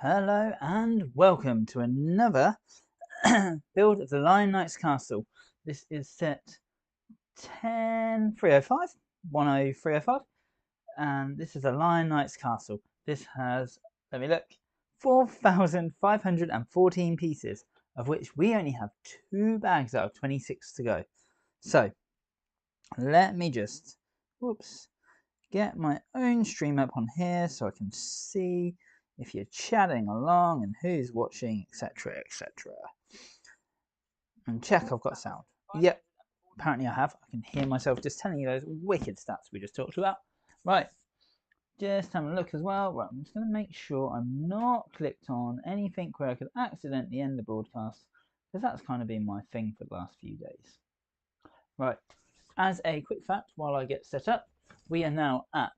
Hello and welcome to another build of the Lion Knight's Castle. This is set 10305, 10305, and this is a Lion Knight's Castle. This has, let me look, 4,514 pieces, of which we only have 2 bags out of 26 to go. So, let me just, get my own stream up on here so I can see if you're chatting along and who's watching, etc, etc. And check I've got sound. Yep, apparently I have. I can hear myself just telling you those wicked stats we just talked about. Right, just having a look as well. Right, I'm just going to make sure I'm not clicked on anything where I could accidentally end the broadcast, because that's kind of been my thing for the last few days. Right, as a quick fact, while I get set up, we are now at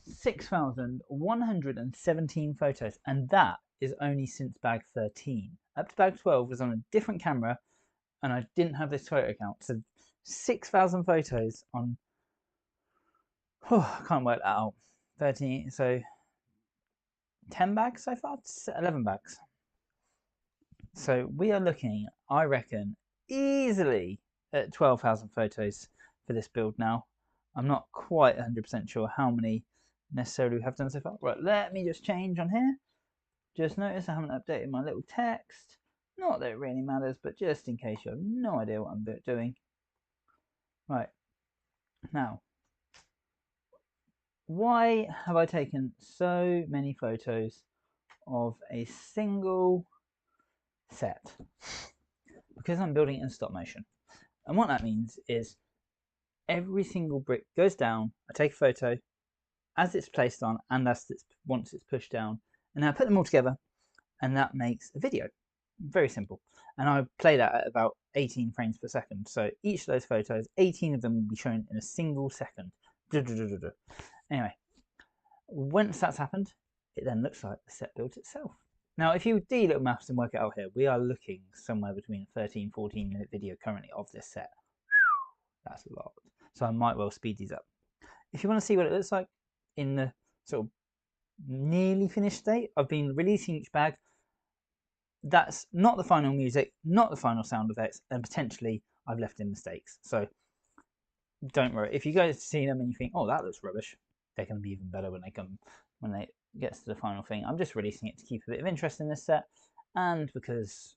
6,117 photos, and that is only since bag 13. Up to bag 12 was on a different camera, and I didn't have this photo count. So 6,000 photos on, I can't work that out. 13, so 10 bags so far, 11 bags. So we are looking, I reckon, easily at 12,000 photos for this build now. I'm not quite 100% sure how many necessarily we have done so far. Right, let me just change on here. Just notice I haven't updated my little text. Not that it really matters, but just in case you have no idea what I'm doing. Right, now, why have I taken so many photos of a single set? Because I'm building it in stop motion. And what that means is every single brick goes down, I take a photo as it's placed on and once it's pushed down, and I put them all together and that makes a video. Very simple. And I play that at about 18 frames per second. So each of those photos, 18 of them will be shown in a single second. Anyway, once that's happened, it then looks like the set built itself. Now, if you do little maths and work it out here, we are looking somewhere between a 13-14 minute video currently of this set. That's a lot. So I might well speed these up. If you want to see what it looks like in the sort of nearly finished state, I've been releasing each bag. That's not the final music, not the final sound effects, and potentially I've left in mistakes. So don't worry. If you go to see them and you think, oh, that looks rubbish, they're going to be even better when it gets to the final thing. I'm just releasing it to keep a bit of interest in this set, and because,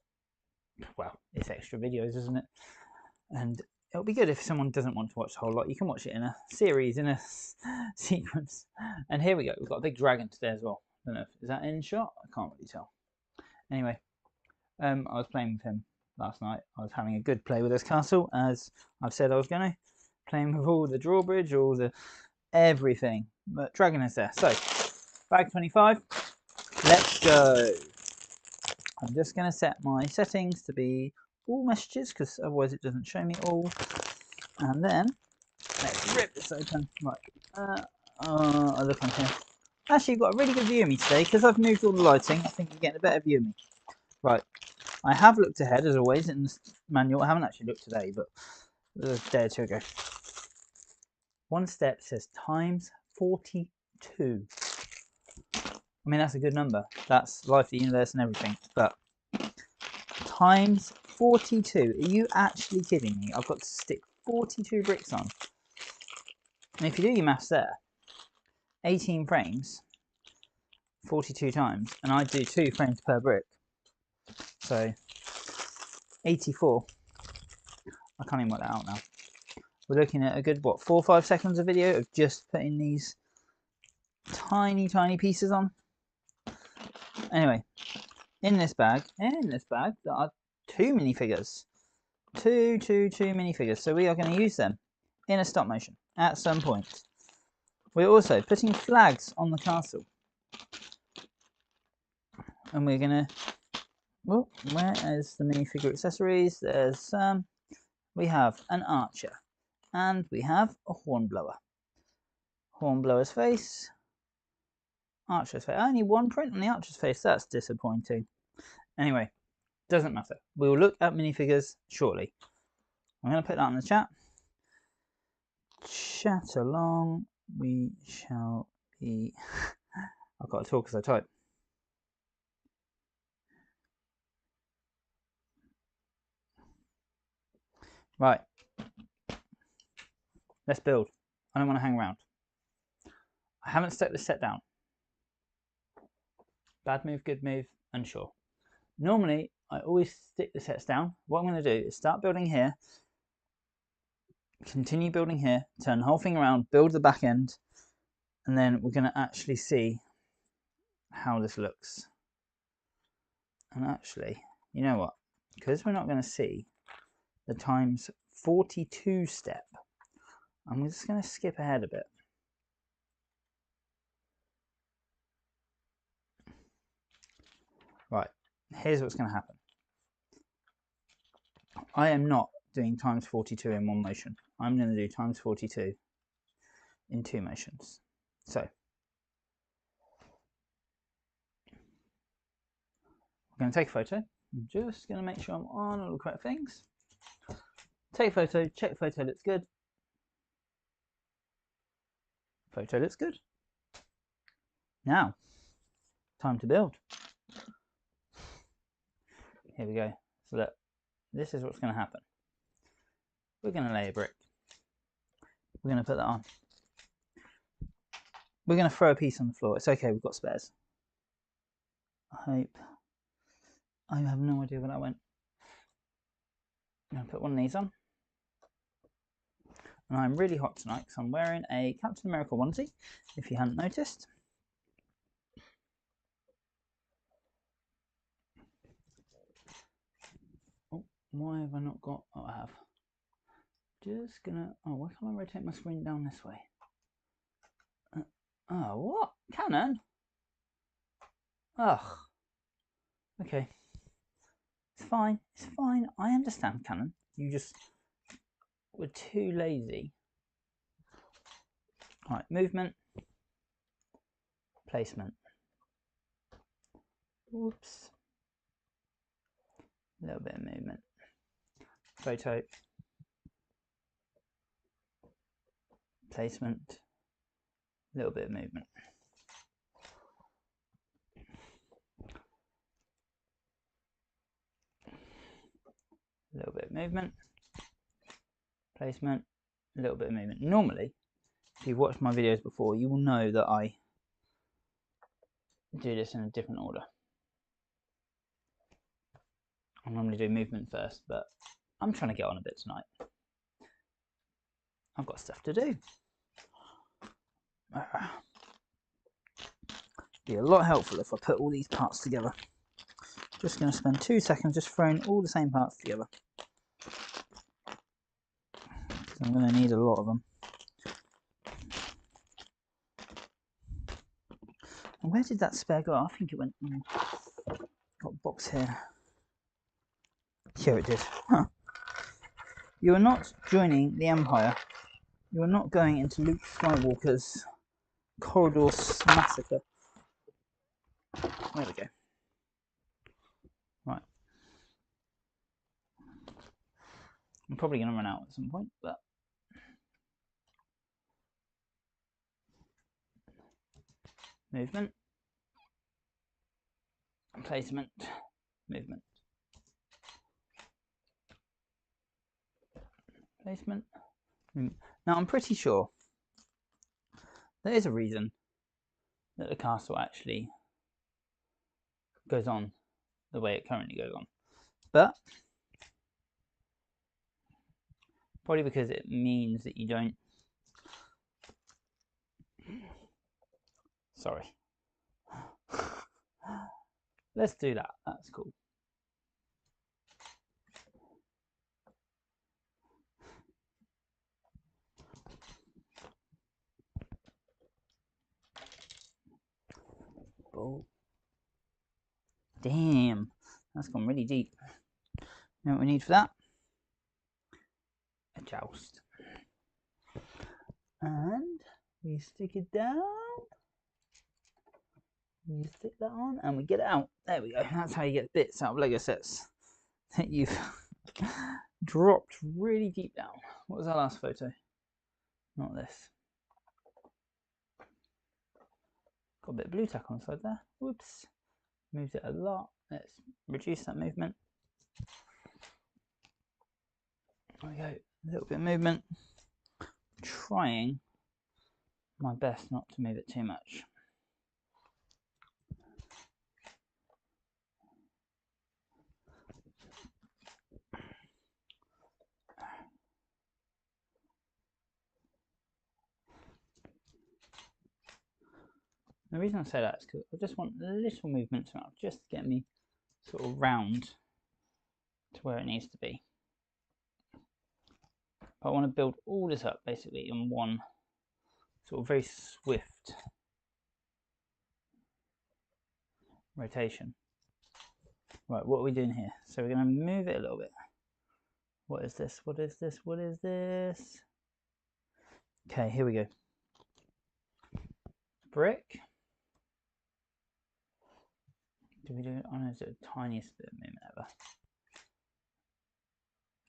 well, it's extra videos, isn't it? And it'll be good if someone doesn't want to watch the whole lot. You can watch it in a series, in a sequence. And here we go. We've got a big dragon today as well. I don't know, is that in shot? I can't really tell. Anyway, I was playing with him last night. I was having a good play with this castle, as I've said I was going to. Playing with all the drawbridge, all the everything. But dragon is there. So, bag 25. Let's go. I'm just going to set my settings to be all messages, because otherwise it doesn't show me all. And then, let's rip this open. Right. I look on here. Actually, you've got a really good view of me today, because I've moved all the lighting. I think you're getting a better view of me. Right. I have looked ahead, as always, in the manual. I haven't actually looked today, but a day or two ago. One step says times 42. I mean, that's a good number. That's life, the universe, and everything. But times 42. Are you actually kidding me? I've got to stick 42 bricks on. And if you do your maths there, 18 frames, 42 times, and I do 2 frames per brick. So 84. I can't even work that out now. We're looking at a good, what, 4 or 5 seconds of video of just putting these tiny, tiny pieces on. Anyway, in this bag, there are 2 minifigures. Two minifigures. So we are going to use them in a stop motion at some point. We're also putting flags on the castle. And we're going to, well, where is the minifigure accessories? There's some. We have an archer. And we have a hornblower. Hornblower's face. Archer's face. Only one print on the archer's face. That's disappointing. Anyway, doesn't matter. We will look at minifigures shortly. I'm going to put that in the chat. Chat along. We shall I've got to talk as I type. Right. Let's build. I don't want to hang around. I haven't stuck the set down. Bad move, good move, unsure. Normally, I always stick the sets down. What I'm going to do is start building here, continue building here, turn the whole thing around, build the back end, and then we're going to actually see how this looks. And actually, you know what? Because we're not going to see the times 42 step, I'm just going to skip ahead a bit. Right, here's what's going to happen. I am not doing times 42 in one motion. I'm going to do times 42 in two motions. So, we're going to take a photo. I'm just going to make sure I'm on all the correct things. Take a photo, check the photo looks good. Photo looks good. Now, time to build. Here we go. So look, this is what's going to happen. We're going to lay a brick. We're going to put that on. We're going to throw a piece on the floor. It's okay, we've got spares. I have no idea where that went. I'm going to put one of these on. And I'm really hot tonight because I'm wearing a Captain America onesie, if you hadn't noticed. Oh, why have I not got... Oh, I have. Just gonna... Oh, why can't I rotate my screen down this way? Oh, what? Canon? Ugh. Okay. It's fine. It's fine. I understand, Canon. You just were too lazy. Alright, movement. Placement. Whoops. A little bit of movement. Photo. Placement. A little bit of movement. A little bit of movement. Placement. A little bit of movement. Normally, if you've watched my videos before, you will know that I do this in a different order. I normally do movement first, but I'm trying to get on a bit tonight. I've got stuff to do. Be a lot helpful if I put all these parts together. Just going to spend 2 seconds just throwing all the same parts together. I'm going to need a lot of them. And where did that spare go? I think it went... got a box here. Here it did. Huh. You are not joining the Empire. You are not going into Luke Skywalker's corridor massacre. There we go. Right. I'm probably going to run out at some point, but... Movement. Placement. Movement. Placement. Now I'm pretty sure there is a reason that the castle actually goes on the way it currently goes on, but probably because it means that you don't... Sorry. Let's do that. That's cool. Oh. Damn, that's gone really deep. You know what we need for that? A joust. And we stick it down. You stick that on and we get it out. There we go. That's how you get bits out of Lego sets that you've dropped really deep down. What was our last photo? Not this. a bit of blue tack on the side there. Whoops. Moved it a lot. Let's reduce that movement. There we go. A little bit of movement. Trying my best not to move it too much. The reason I say that is because I just want a little movement to just get me sort of round to where it needs to be. But I want to build all this up basically in one sort of very swift rotation. Right, what are we doing here? So we're going to move it a little bit. What is this? What is this? What is this? Okay, here we go. Brick. Do we do it on the tiniest bit of movement ever?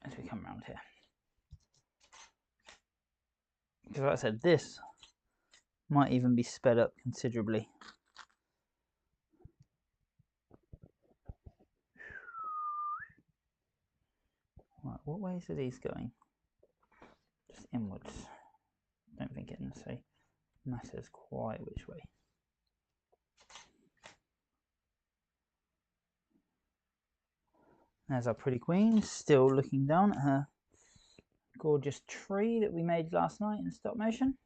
As we come around here. Because like I said, this might even be sped up considerably. Right, what ways are these going? Just inwards. Don't think it necessarily matters quite which way. There's our pretty queen, still looking down at her gorgeous tree that we made last night in stop motion.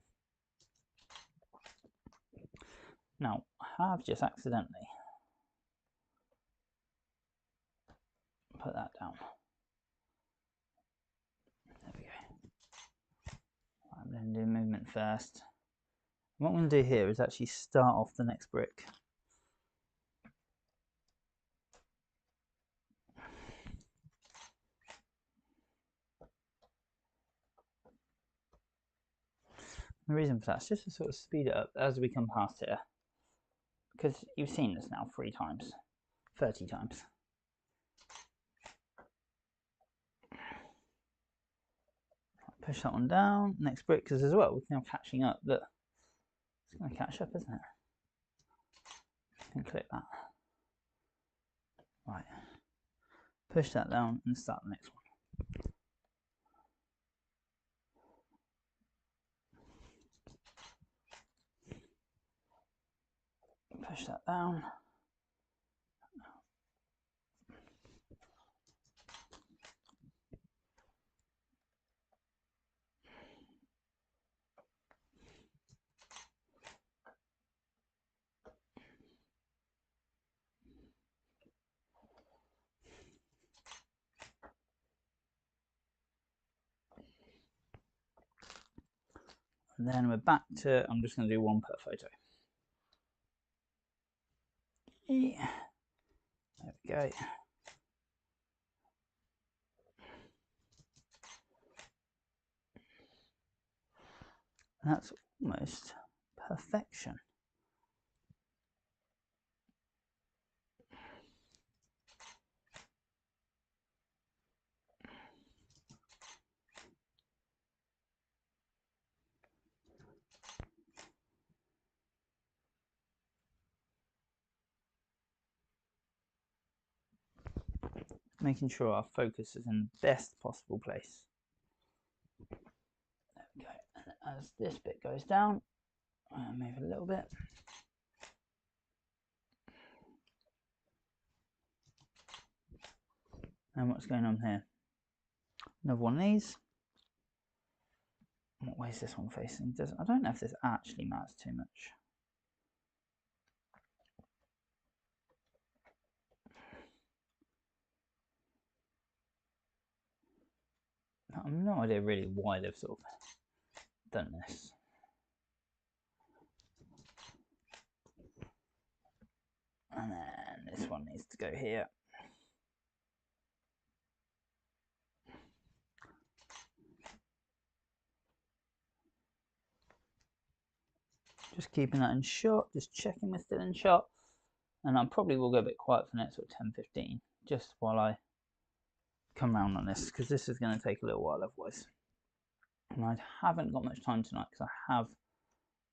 Now, I have just accidentally put that down. There we go. I'm going to do movement first. What I'm going to do here is actually start off the next brick. The reason for that is just to sort of speed it up as we come past here. Because you've seen this now 3 times, 30 times. Push that one down, next brick, because as well, we're now catching up. Look, it's going to catch up, isn't it? And click that. Right. Push that down and start the next one. Push that down. And then we're back to, I'm just going to do one per photo. Yeah. There we go. And that's almost perfection. Making sure our focus is in the best possible place. There we go. And as this bit goes down, I'll move a little bit. And what's going on here? Another one of these. What way is this one facing? I don't know if this actually matters too much. I have no idea really why they've sort of done this. And then this one needs to go here. Just keeping that in shot, just checking we're still in shot. And I probably will go a bit quiet for the next sort of 10-15, just while I come round on this, because this is going to take a little while otherwise. And I haven't got much time tonight because I have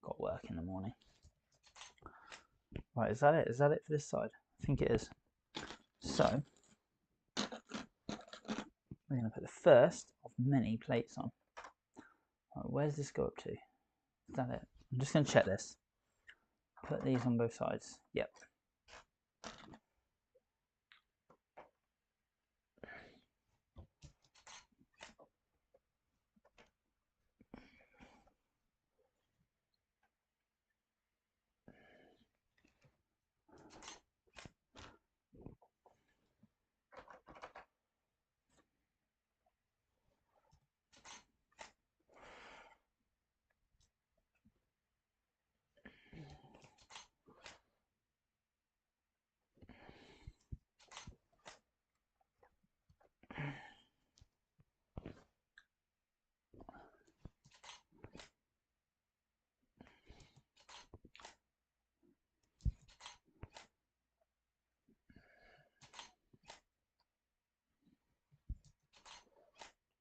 got work in the morning. Right, is that it? Is that it for this side? I think it is. So we're going to put the first of many plates on. Right, where's this go up to? Is that it? I'm just going to check this. Put these on both sides. Yep.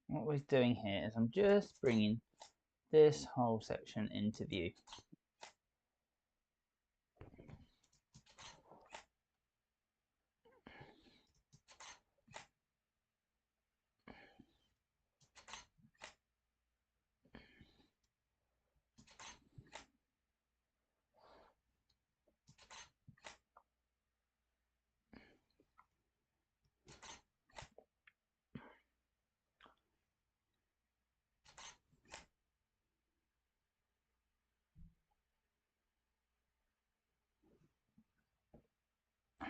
What we're doing here is I'm just bringing this whole section into view.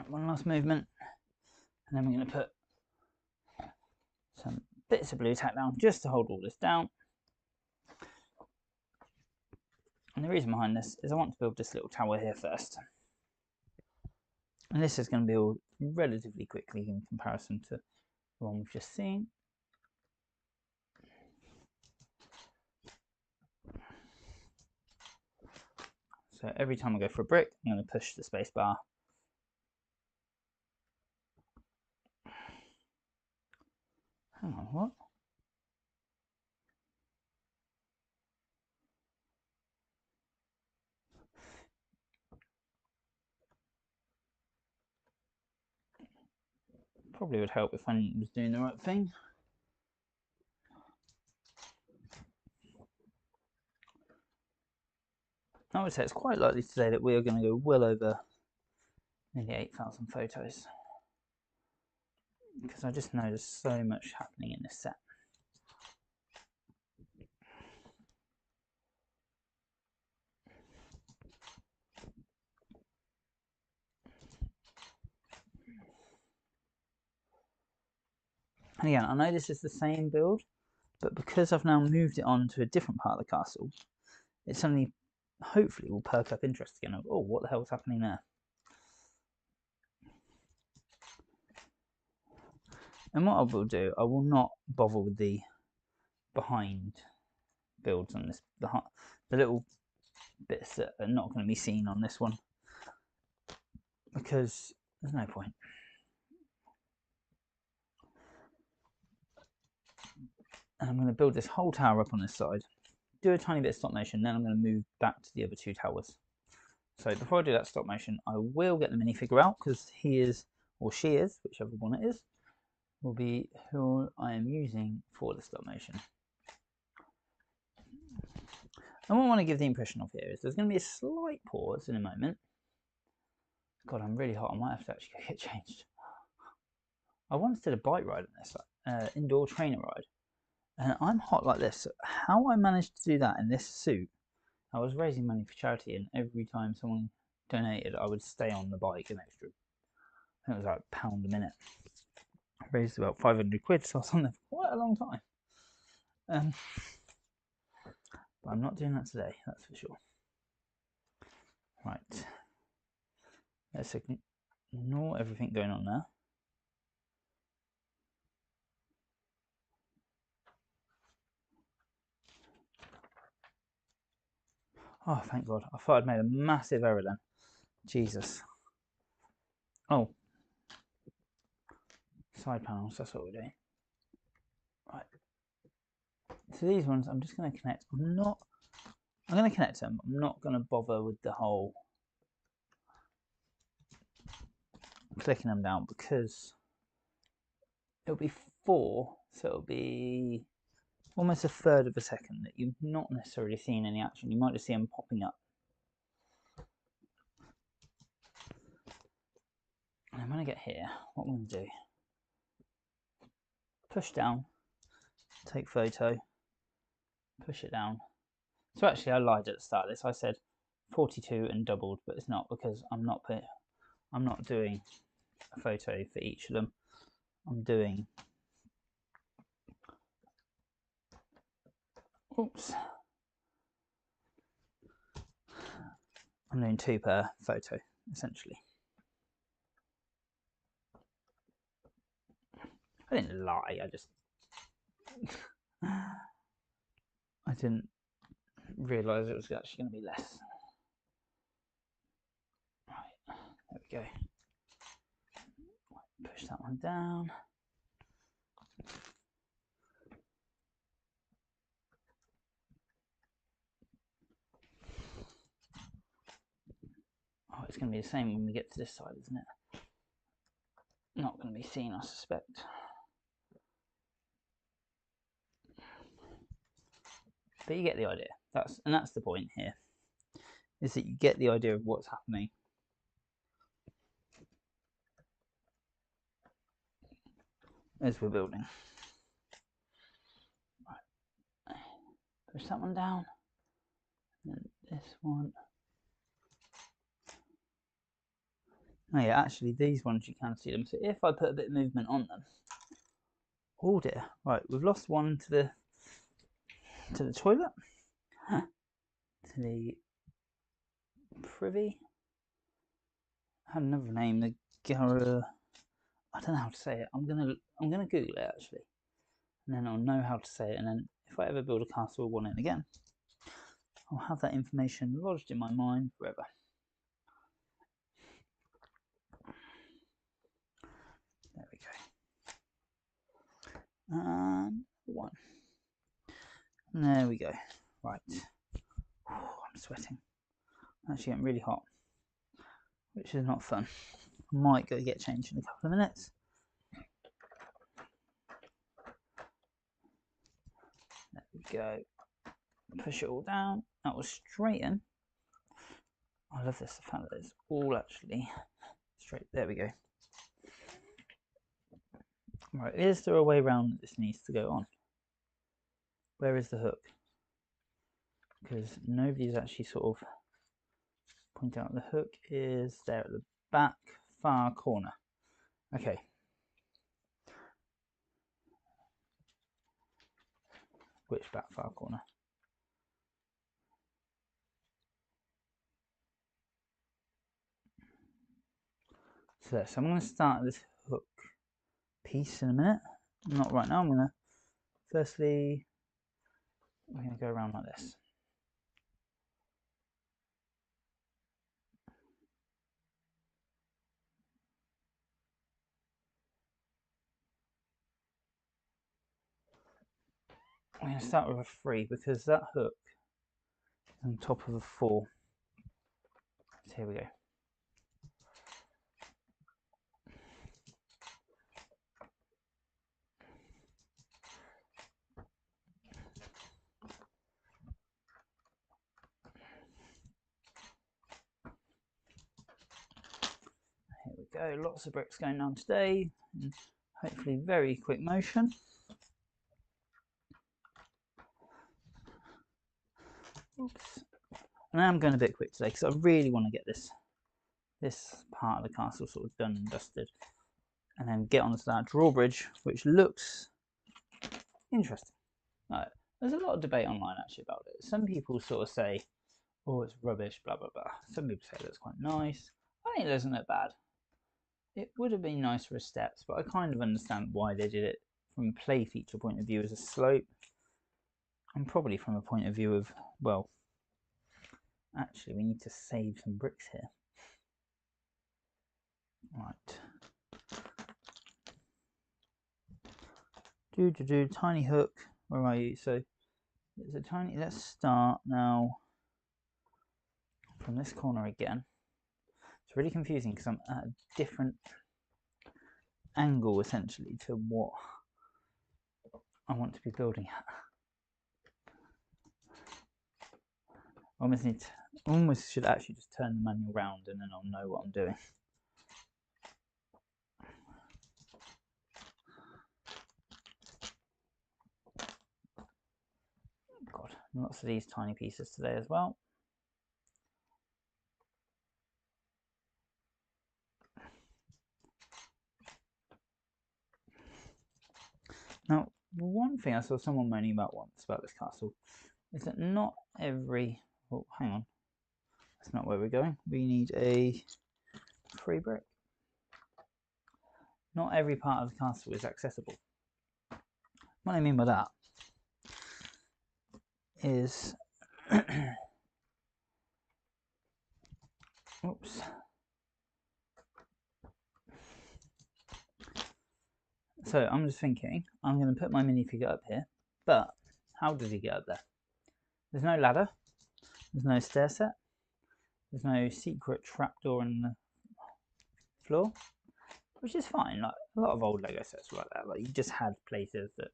One last movement, and then we're going to put some bits of blue tack down just to hold all this down. And the reason behind this is I want to build this little tower here first. And this is going to build relatively quickly in comparison to the one we've just seen. So every time I go for a brick, I'm going to push the space bar. Hang on, what? Probably would help if I was doing the right thing. I would say it's quite likely today that we are going to go well over nearly 8,000 photos. Because I just know there's so much happening in this set. And again, I know this is the same build, but because I've now moved it on to a different part of the castle, it suddenly, hopefully, will perk up interest again. Oh, what the hell is happening there? And what I will do, I will not bother with the behind builds on this, the little bits that are not going to be seen on this one, because there's no point. And I'm going to build this whole tower up on this side, do a tiny bit of stop motion, then I'm going to move back to the other two towers. So before I do that stop motion, I will get the minifigure out, because he is, or she is, whichever one it is, will be who I am using for the stop motion. And what I want to give the impression of here is there's going to be a slight pause in a moment. God, I'm really hot. I might have to actually go get changed. I once did a bike ride on this, indoor trainer ride, and I'm hot like this. So how I managed to do that in this suit, I was raising money for charity, and every time someone donated, I would stay on the bike an extra, I think it was like £1 a minute. I raised about 500 quid, so I was on there for quite a long time. But I'm not doing that today, that's for sure. Right. Let's ignore everything going on there. Oh, thank God. I thought I'd made a massive error then. Jesus. Oh. Side panels, that's what we're doing. Right. So these ones, I'm just going to connect. I'm going to connect them. I'm not going to bother with the whole clicking them down because it'll be 4, so it'll be almost a third of a second that you've not necessarily seen any action. You might just see them popping up. And when I get here, what I'm going to do, push down, take photo, push it down. So actually I lied at the start of this. I said 42 and doubled, but it's not, because I'm not doing a photo for each of them. I'm doing I'm doing 2 per photo, essentially. I didn't lie, I didn't realise it was actually going to be less. Right, there we go. Push that one down. Oh, it's going to be the same when we get to this side, isn't it? Not going to be seen, I suspect. But you get the idea. That's the point here, is that you get the idea of what's happening. As we're building. Right. Push that one down. And this one. Oh yeah, actually these ones you can see them. So if I put a bit of movement on them. Oh dear. Right, we've lost one to the toilet. To the privy. I had another name, the Gara. I don't know how to say it. I'm gonna Google it actually, and then I'll know how to say it. And then if I ever build a castle or one in again, I'll have that information lodged in my mind forever. There we go. And 1. And there we go. Right. I'm sweating. I'm actually getting really hot, which is not fun. I might go get changed in a couple of minutes. There we go. Push it all down. That will straighten. I love this, the fact that it's all actually straight. There we go. Right, is there a way around that this needs to go on? Where is the hook? Because nobody's actually sort of pointed out the hook is there at the back far corner. Okay. Which back far corner? So I'm going to start this hook piece in a minute. Not right now. I'm going to firstly, we're going to go around like this. I'm going to start with a 3 because that hook is on top of a 4. So here we go. Here we go, lots of bricks going down today, and hopefully very quick motion. Oops. And I'm going a bit quick today because I really want to get this part of the castle sort of done and dusted, and then get onto that drawbridge, which looks interesting. There's a lot of debate online actually about it. Some people sort of say, oh, it's rubbish, blah blah blah. Some people say that's quite nice. I think it doesn't look bad. It would have been nice for steps, but I kind of understand why they did it from a play feature point of view as a slope, and probably from a point of view of, well, actually we need to save some bricks here. Right. Tiny hook. Where are you? So there's a tiny. Let's start now from this corner again. It's really confusing because I'm at a different angle essentially to what I want to be building at. Almost should actually just turn the manual round and then I'll know what I'm doing. God, lots of these tiny pieces today as well. Now, one thing I saw someone moaning about once about this castle is that not every... Oh, hang on. That's not where we're going. We need a free brick. Not every part of the castle is accessible. What I mean by that is... Oops. So I'm just thinking, I'm going to put my minifigure up here, but how does he get up there? There's no ladder, there's no stair set, there's no secret trapdoor in the floor, which is fine. Like a lot of old Lego sets were like that. Like you just had places that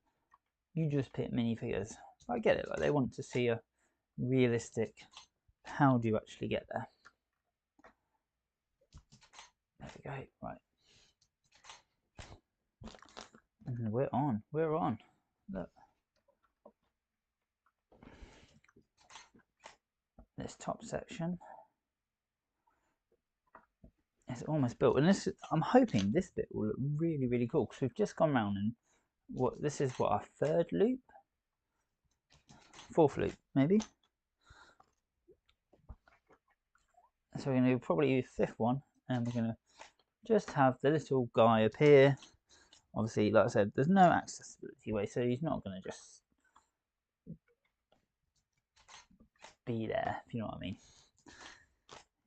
you just put minifigures. I get it. Like they want to see a realistic. How do you actually get there? There we go. Right. And we're on. We're on. Look. This top section is almost built, and this I'm hoping this bit will look really, really cool because we've just gone round and this is what our third loop, fourth loop maybe. So we're going to probably use fifth one, and we're going to just have the little guy appear. Obviously, like I said, there's no accessibility way, so he's not going to just be there, if you know what I mean.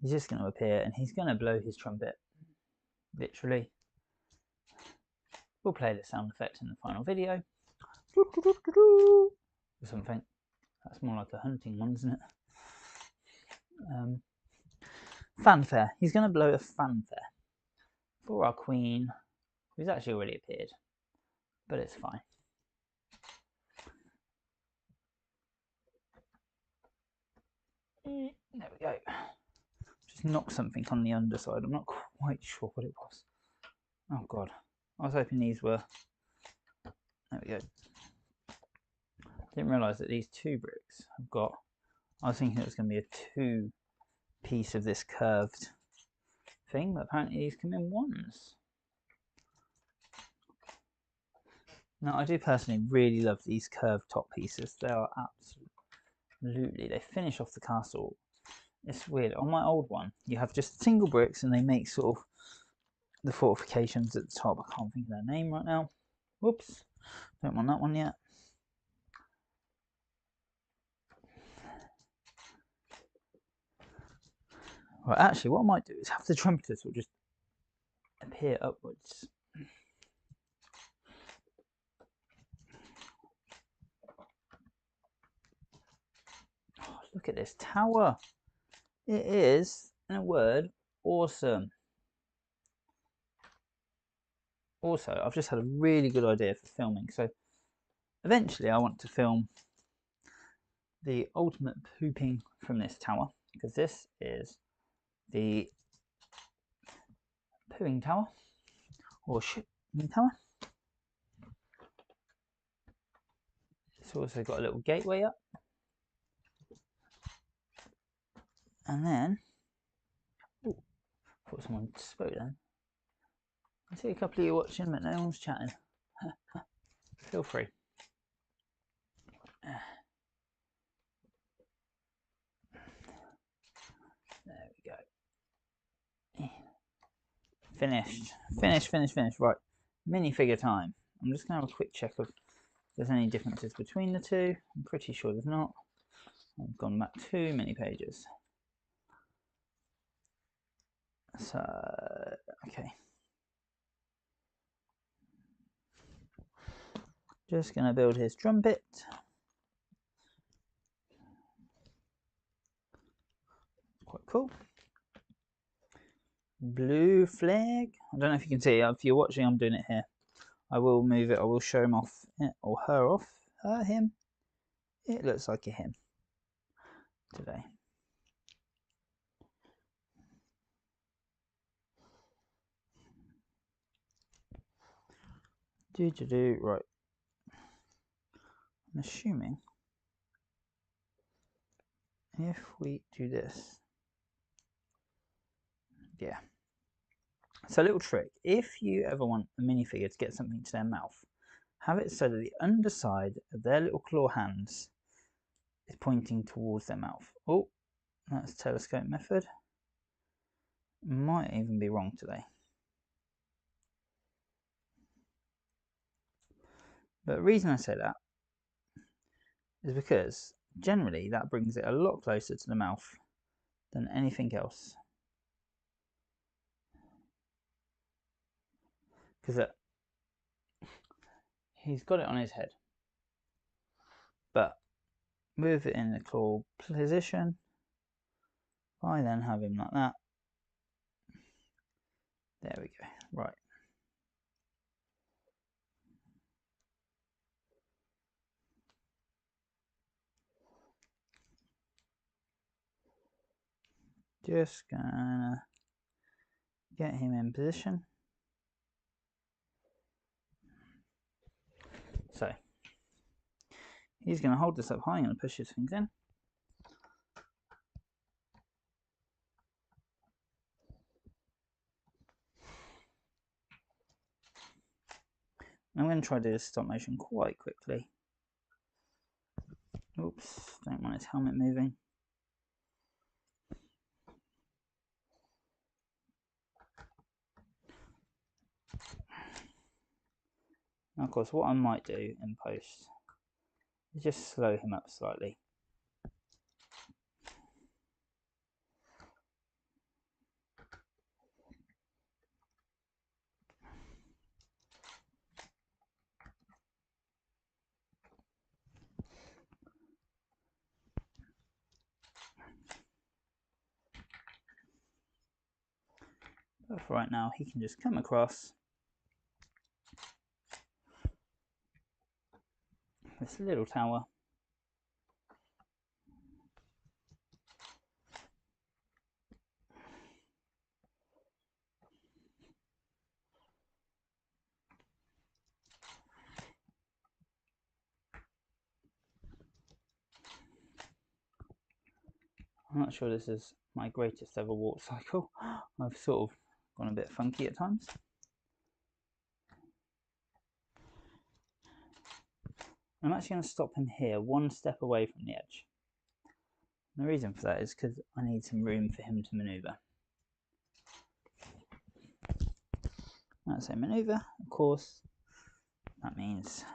He's just going to appear, and he's going to blow his trumpet, literally. We'll play the sound effect in the final video. Or something. That's more like a hunting one, isn't it? Fanfare. He's going to blow a fanfare for our queen, who's actually already appeared, but it's fine. There we go. Just knocked something on the underside. I'm not quite sure what it was. Oh god. I was hoping these were... There we go. Didn't realise that these two bricks have got... I was thinking it was going to be a two piece of this curved thing, but apparently these come in ones. Now, I do personally really love these curved top pieces. They are absolutely... They finish off the castle. It's weird. On my old one, you have just single bricks and they make sort of the fortifications at the top. I can't think of their name right now. Whoops. Don't want that one yet. Right, actually, what I might do is have the trumpeters will just appear upwards. Oh, look at this tower. It is, in a word, awesome. Also, I've just had a really good idea for filming. So, eventually, I want to film the ultimate pooping from this tower, because this is the pooing tower, or shitting tower. It's also got a little gateway up. And then, ooh, thought someone spoke then. I see a couple of you watching, but no one's chatting. Feel free. There we go. Finished. Finished. Right. Minifigure time. I'm just going to have a quick check of if there's any differences between the two. I'm pretty sure there's not. I've gone back too many pages. So, okay. Just going to build his trumpet. Quite cool. blue flag. I don't know if you can see. If you're watching, I'm doing it here. I will move it. I will show him off, or her off. Him. It looks like a him today. Right. I'm assuming if we do this, yeah. So a little trick, if you ever want a minifigure to get something to their mouth, have it so that the underside of their little claw hands is pointing towards their mouth. Oh, that's telescope method. Might even be wrong today. But the reason I say that is because generally that brings it a lot closer to the mouth than anything else. Because he's got it on his head. But with it in the claw position, I then have him like that. There we go. Right. Just gonna get him in position. So he's going to hold this up high. I'm going to push his things in. I'm going to try to do this stop motion quite quickly. Oops, don't want his helmet moving. Now, of course, what I might do in post is just slow him up slightly. But for right now, he can just come across this little tower. I'm not sure this is my greatest ever warp cycle. I've sort of gone a bit funky at times. I'm actually going to stop him here, one step away from the edge. And the reason for that is because I need some room for him to manoeuvre. When I say manoeuvre, of course, that means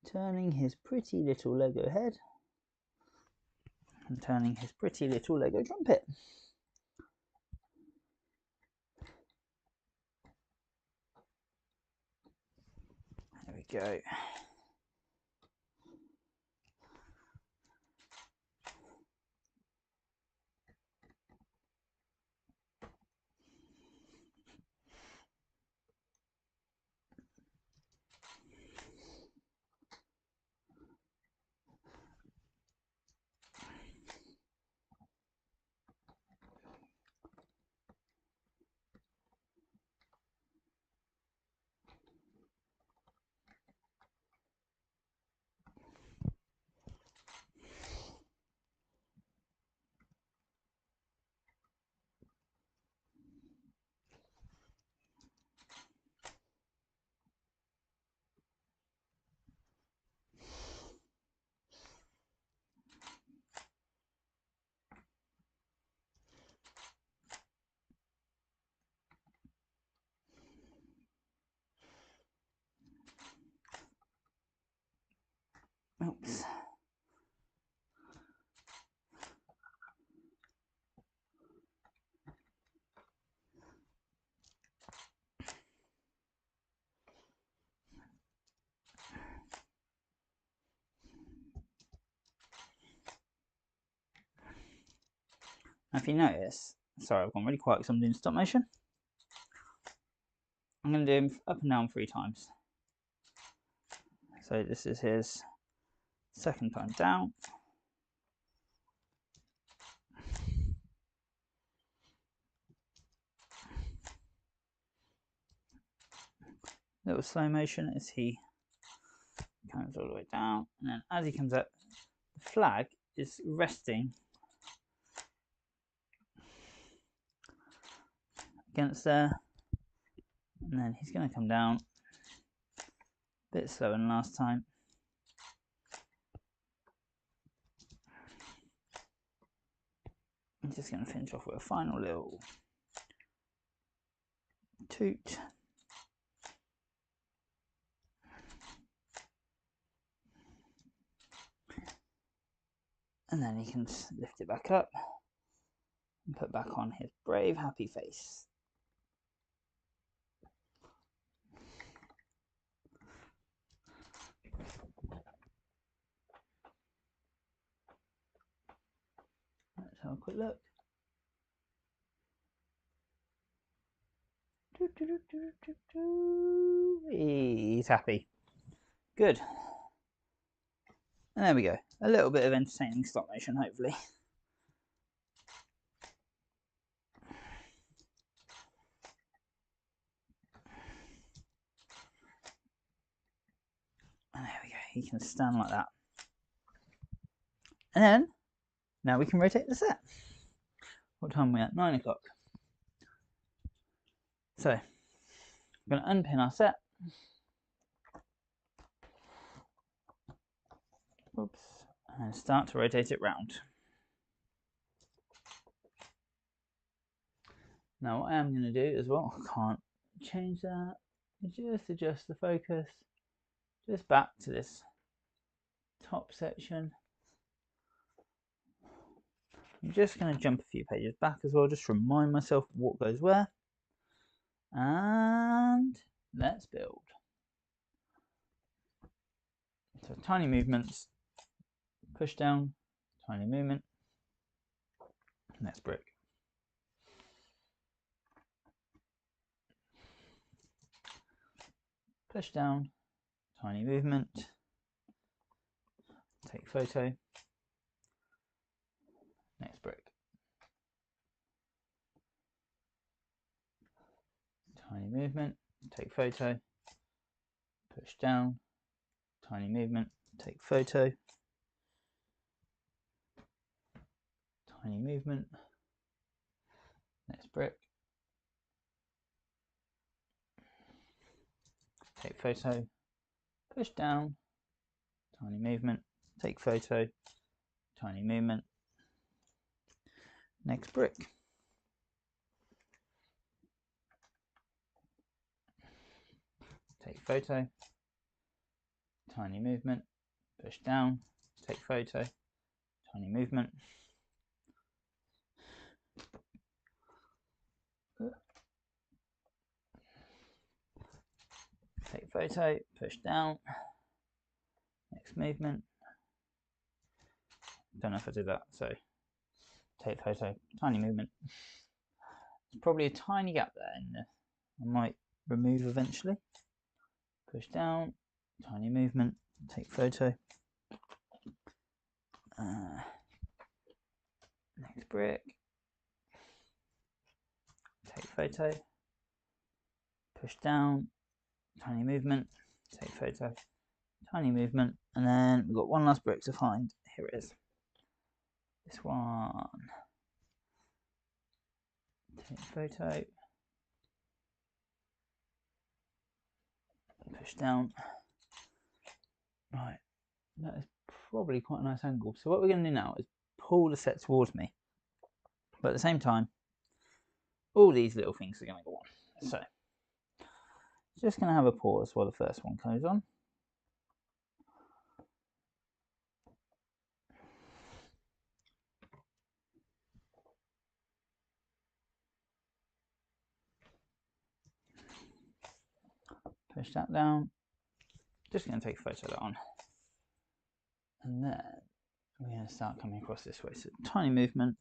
turning his pretty little Lego head and turning his pretty little Lego trumpet. There we go. Oops. Now if you notice, sorry, I've gone really quiet because I'm doing stop motion. I'm going to do him up and down 3 times. So this is his second time down. Little slow motion as he comes all the way down, and then as he comes up, the flag is resting against there, and then he's going to come down a bit slower than last time. I'm just going to finish off with a final little toot. And then he can lift it back up and put back on his brave, happy face. Let's have a quick look. He's happy. Good. And there we go. A little bit of entertaining stop motion, hopefully. And there we go. He can stand like that. And then, now we can rotate the set. What time are we at? 9 o'clock. So, I'm going to unpin our set. Oops. And start to rotate it round. Now what I am going to do as well, I can't change that, just adjust the focus, just back to this top section. I'm just going to jump a few pages back as well, just to remind myself what goes where. And let's build. So tiny movements, push down, tiny movement, next brick. Push down, tiny movement, take photo, next brick. Tiny movement, take photo, push down, tiny movement, take photo, tiny movement, next brick, take photo, push down, tiny movement, take photo, tiny movement, next brick. Take photo, tiny movement, push down, take photo, tiny movement. Take photo, push down, next movement. Don't know if I did that, so take photo, tiny movement. There's probably a tiny gap there in there. I might remove eventually. Push down, tiny movement, take photo. Next brick. Take photo. Push down, tiny movement, take photo, tiny movement, and then we've got one last brick to find. Here it is. This one. Take photo. Push down. Right, that is probably quite a nice angle. So what we're going to do now is pull the set towards me, but at the same time, all these little things are going to go on. So, just going to have a pause while the first one goes on. Push that down. Just going to take a photo of that on. And then we're going to start coming across this way. So tiny movement,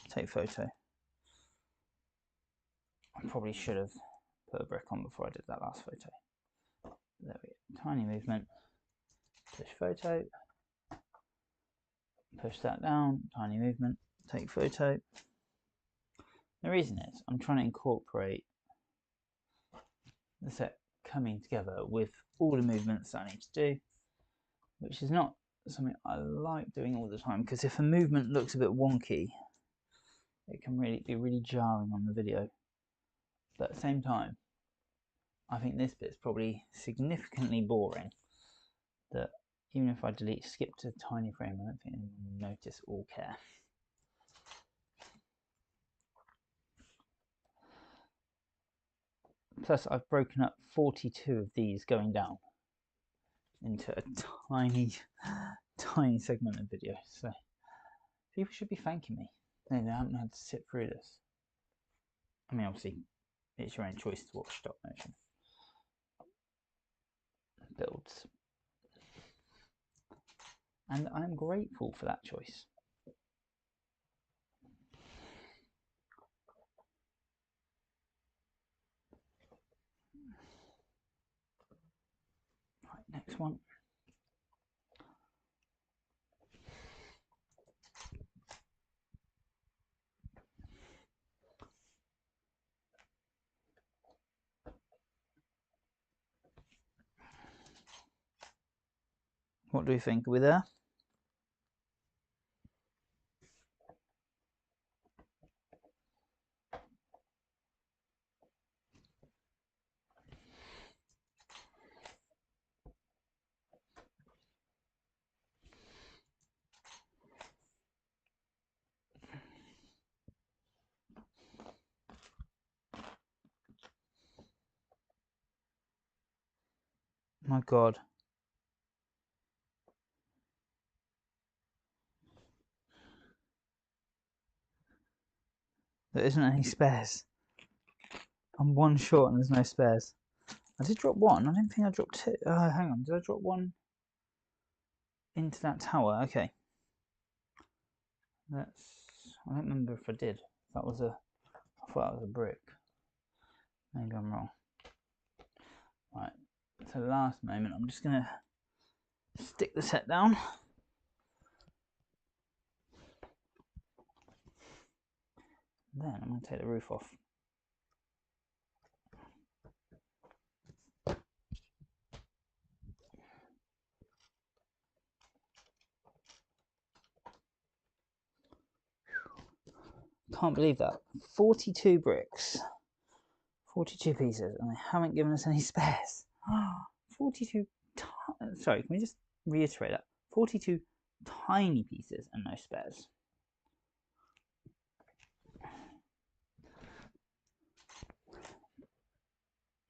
take photo. I probably should have put a brick on before I did that last photo. There we go. Tiny movement. Push photo. Push that down. Tiny movement. Take photo. The reason is I'm trying to incorporate the set coming together with all the movements that I need to do, which is not something I like doing all the time, because if a movement looks a bit wonky, it can be really jarring on the video. But at the same time, I think this bit's probably significantly boring that even if I skip to a tiny frame, I don't think anyone will notice or care. Plus, I've broken up 42 of these going down into a tiny segment of video. So people should be thanking me. They haven't had to sit through this. I mean, obviously, it's your own choice to watch stop motion builds. And I'm grateful for that choice. Right, next one. What do we think? Are we there? My God. There isn't any spares. I'm one short and there's no spares. I did drop one. I don't think I dropped two. Hang on. Did I drop one into that tower? Okay. I don't remember if I did. I thought that was a brick. Maybe I'm wrong. Right. So last moment, I'm just gonna stick the set down. Then I'm going to take the roof off. Can't believe that. 42 bricks. 42 pieces, and they haven't given us any spares. 42 sorry, can we just reiterate that? 42 tiny pieces and no spares.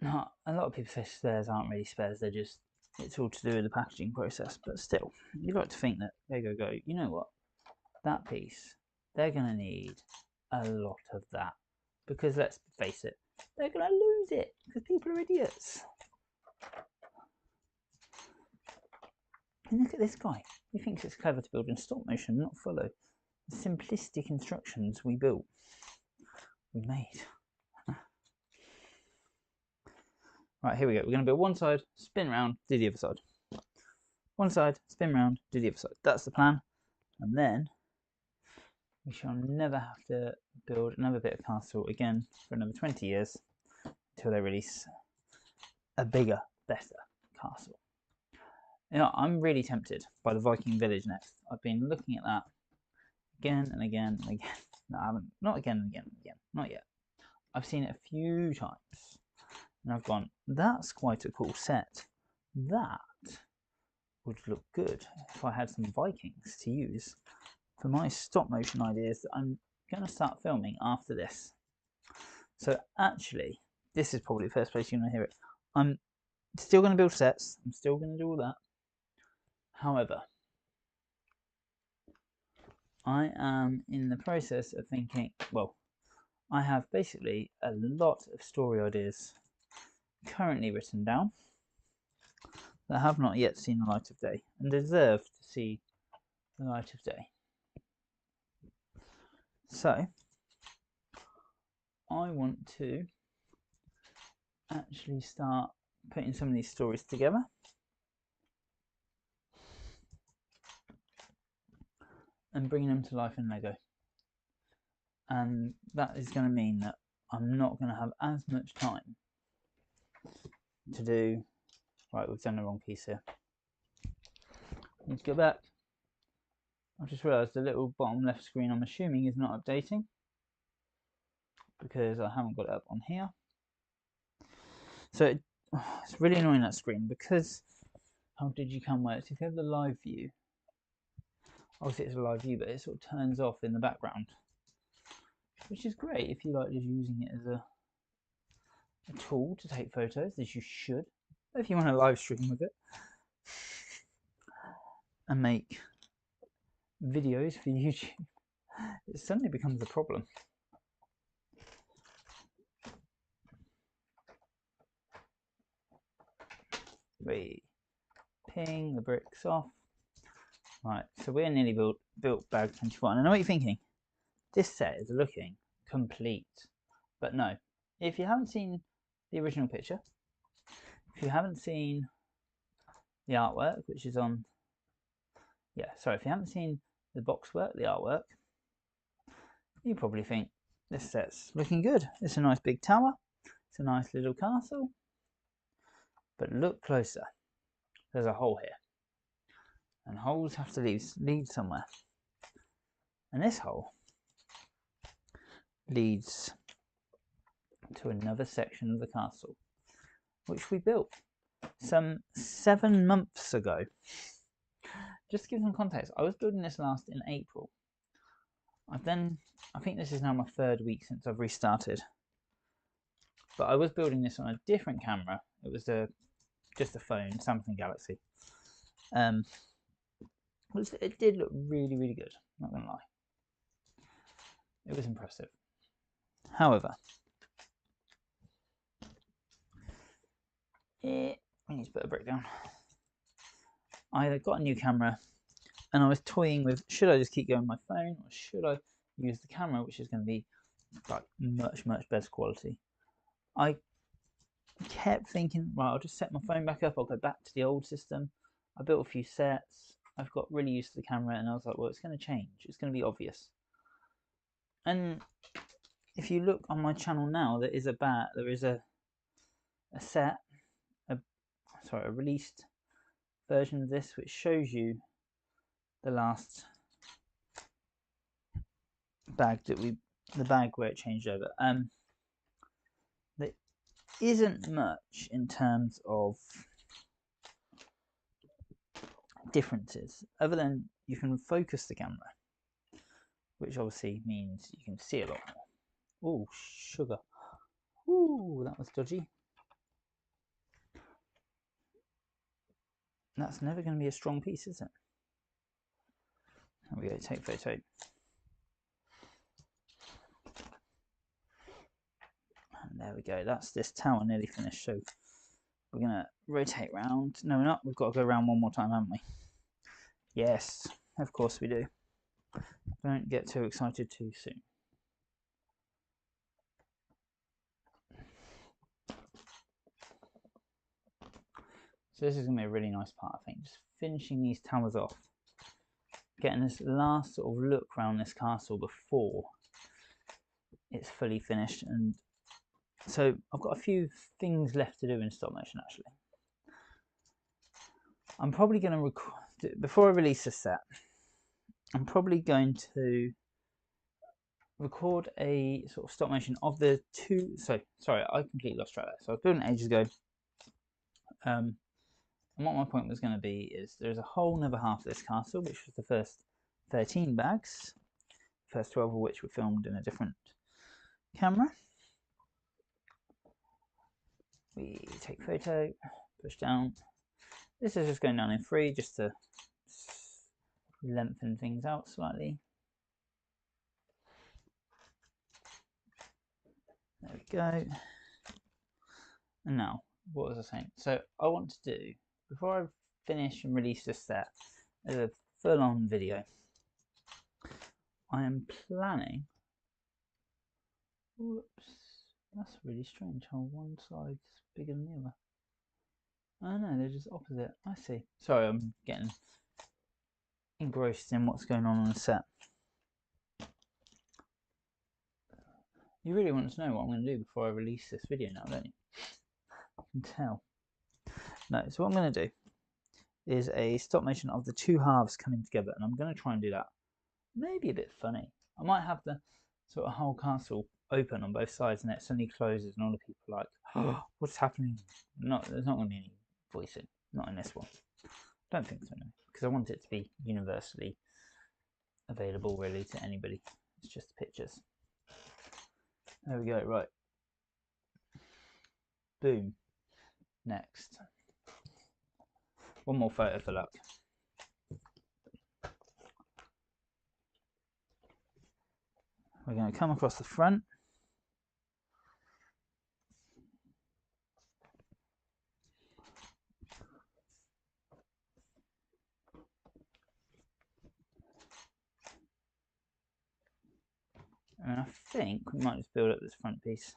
Now, a lot of people say spares aren't really spares, they're just, it's all to do with the packaging process, but still, you'd like to think that they go, you know what, that piece, they're going to need a lot of that, because let's face it, they're going to lose it, because people are idiots. And look at this guy, he thinks it's clever to build in stop motion, not follow the simplistic instructions we made. Right, here we go. We're going to build one side, spin round, do the other side. One side, spin round, do the other side. That's the plan. And then we shall never have to build another bit of castle again for another 20 years until they release a bigger, better castle. You know, I'm really tempted by the Viking village next. I've been looking at that again and again and again. No, I haven't. Not again and again and again. Not yet. I've seen it a few times. And I've gone, that's quite a cool set. That would look good if I had some Vikings to use for my stop motion ideas that I'm going to start filming after this. So actually, this is probably the first place you're going to hear it. I'm still going to build sets. I'm still going to do all that. However, I am in the process of thinking, well, I have basically a lot of story ideas currently written down that have not yet seen the light of day and deserve to see the light of day. So I want to actually start putting some of these stories together. And bringing them to life in Lego. And that is going to mean that I'm not going to have as much time to do. Right, we've done the wrong piece here. Need to go back. I've just realised the little bottom left screen I'm assuming is not updating because I haven't got it up on here. So it's really annoying, that screen, because how Digicam works. If you have the live view, obviously it's a live view, but it sort of turns off in the background, which is great if you like just using it as a tool to take photos, as you should. But if you want to live stream with it and make videos for YouTube, it suddenly becomes a problem. We ping the bricks off. Right, so we're nearly built bag 21. I know what you're thinking. This set is looking complete. But no, if you haven't seen the original picture, if you haven't seen the artwork, which is on, if you haven't seen the box work, the artwork, you probably think this set's looking good. It's a nice big tower. It's a nice little castle. But look closer. There's a hole here. And holes have to lead somewhere. And this hole leads to another section of the castle, which we built some 7 months ago. Just to give some context, I was building this last in April. I think this is now my 3rd week since I've restarted. But I was building this on a different camera. It was just a phone, Samsung Galaxy. It did look really, really good, not gonna lie. It was impressive. However, we need to put a brick down. I got a new camera and I was toying with, should I just keep going with my phone or should I use the camera, which is going to be like much, much better quality. I kept thinking, right, I'll just set my phone back up, I'll go back to the old system. I built a few sets, I've got really used to the camera, and I was like, well, it's going to change, it's going to be obvious. And if you look on my channel now, there is a set, a released version of this which shows you the last bag the bag where it changed over. There isn't much in terms of differences other than you can focus the camera, which obviously means you can see a lot more. Oh, sugar. Ooh, that was dodgy. That's never going to be a strong piece, is it? There we go, take photo. And there we go, that's this tower nearly finished. So we're going to rotate round. No, we're not. We've got to go around one more time, haven't we? Yes, of course we do. Don't get too excited too soon. So this is going to be a really nice part, I think. Just finishing these towers off. Getting this last sort of look around this castle before it's fully finished. And so I've got a few things left to do in stop motion, actually. I'm probably going to record, before I release this set, I'm probably going to record a sort of stop motion of the two. So sorry, I completely lost track there. So I was building ages ago. And what my point was going to be is there's a whole other half of this castle, which was the first 13 bags, first 12 of which were filmed in a different camera. We take photo, push down. This is just going down in 3 just to lengthen things out slightly. There we go. And now, what was I saying? So I want to do, before I finish and release this set as a full-on video, I am planning Whoops, that's really strange how one side's bigger than the other. Oh no, they're just opposite. I see. Sorry, I'm getting engrossed in what's going on the set. You really want to know what I'm going to do before I release this video now, don't you? I can tell. No, so what I'm going to do is a stop motion of the two halves coming together, and I'm going to try and do that. Maybe a bit funny. I might have the sort of whole castle open on both sides and it suddenly closes and all the people are like, oh, what's happening? There's not going to be any voicing. Not in this one. Don't think so, no. Because I want it to be universally available really to anybody. It's just pictures. There we go, right. Boom. Next. One more photo for luck. We're going to come across the front. And I think we might just build up this front piece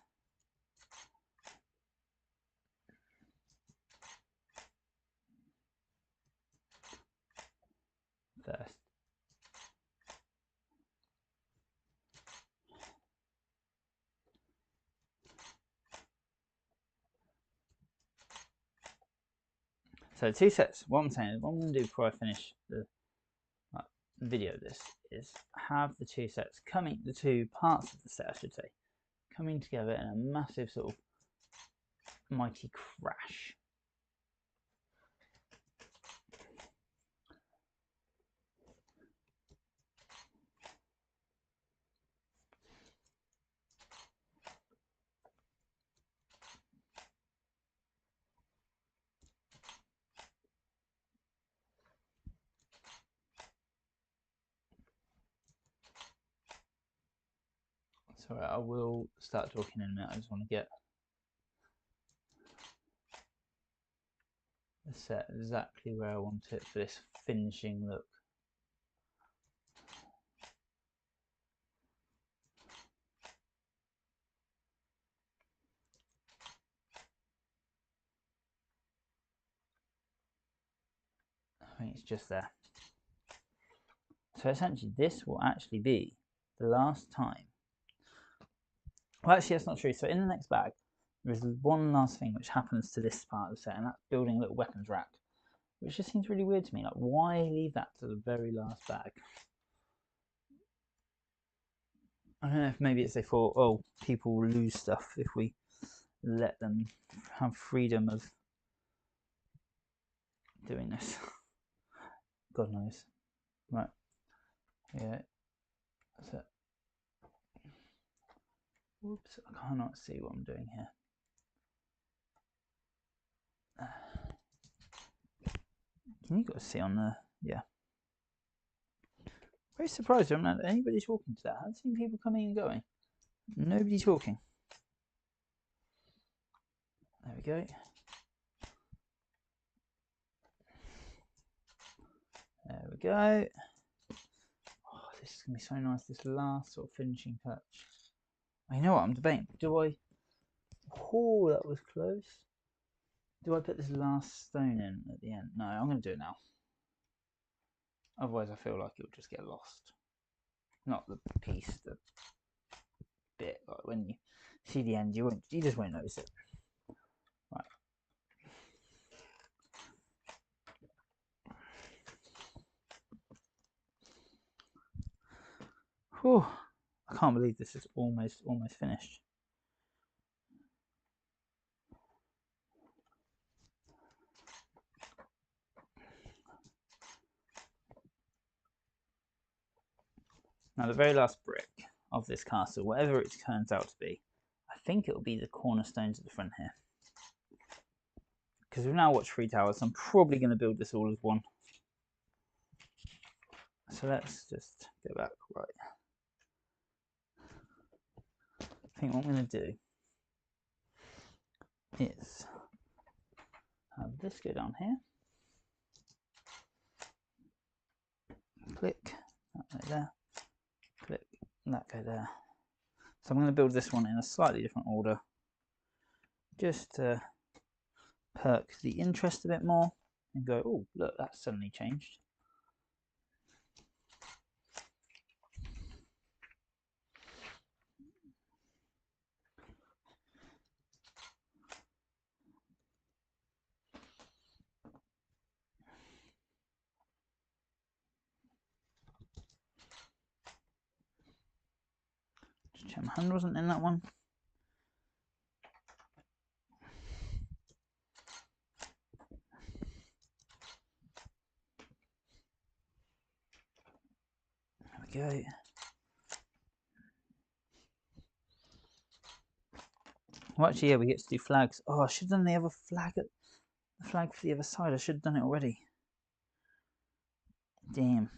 first. So two sets. What I'm saying is, what I'm going to do before I finish the video of this is have the two sets coming, the two parts of the set I should say, coming together in a massive sort of mighty crash. Sorry, I will start talking in a minute. I just want to get the set exactly where I want it for this finishing look. I think it's just there. So essentially this will actually be the last time. Well, actually that's not true. So in the next bag, there's one last thing which happens to this part of the set, and that's building a little weapons rack, which just seems really weird to me. Like, why leave that to the very last bag? I don't know if maybe it's they thought, oh, people will lose stuff if we let them have freedom of doing this. God knows. Right. Yeah. That's it. Whoops, I cannot see what I'm doing here. Can you guys see on the, yeah. Very surprised I haven't had anybody talking to that. I haven't seen people coming and going. Nobody talking. There we go. There we go. Oh, this is going to be so nice, this last sort of finishing touch. You know what, I'm debating. Do I... Oh, that was close. Do I put this last stone in at the end? No, I'm going to do it now. Otherwise I feel like it'll just get lost. Not the piece, the bit. Like when you see the end, you just won't notice it. Right. Whew. I can't believe this is almost finished. Now the very last brick of this castle, whatever it turns out to be, I think it will be the cornerstones at the front here. Because we've now watched 3 towers, so I'm probably going to build this all as one. So let's just go back. Right. I think what I'm going to do is have this go down here. Click, that go there. Click, that go there. So I'm going to build this one in a slightly different order, just to perk the interest a bit more and go, oh, look, that's suddenly changed. Just check my hand wasn't in that one. There we go. Well, actually, yeah, we get to do flags. Oh, I should have done the other flag, the flag for the other side. I should have done it already. Damn.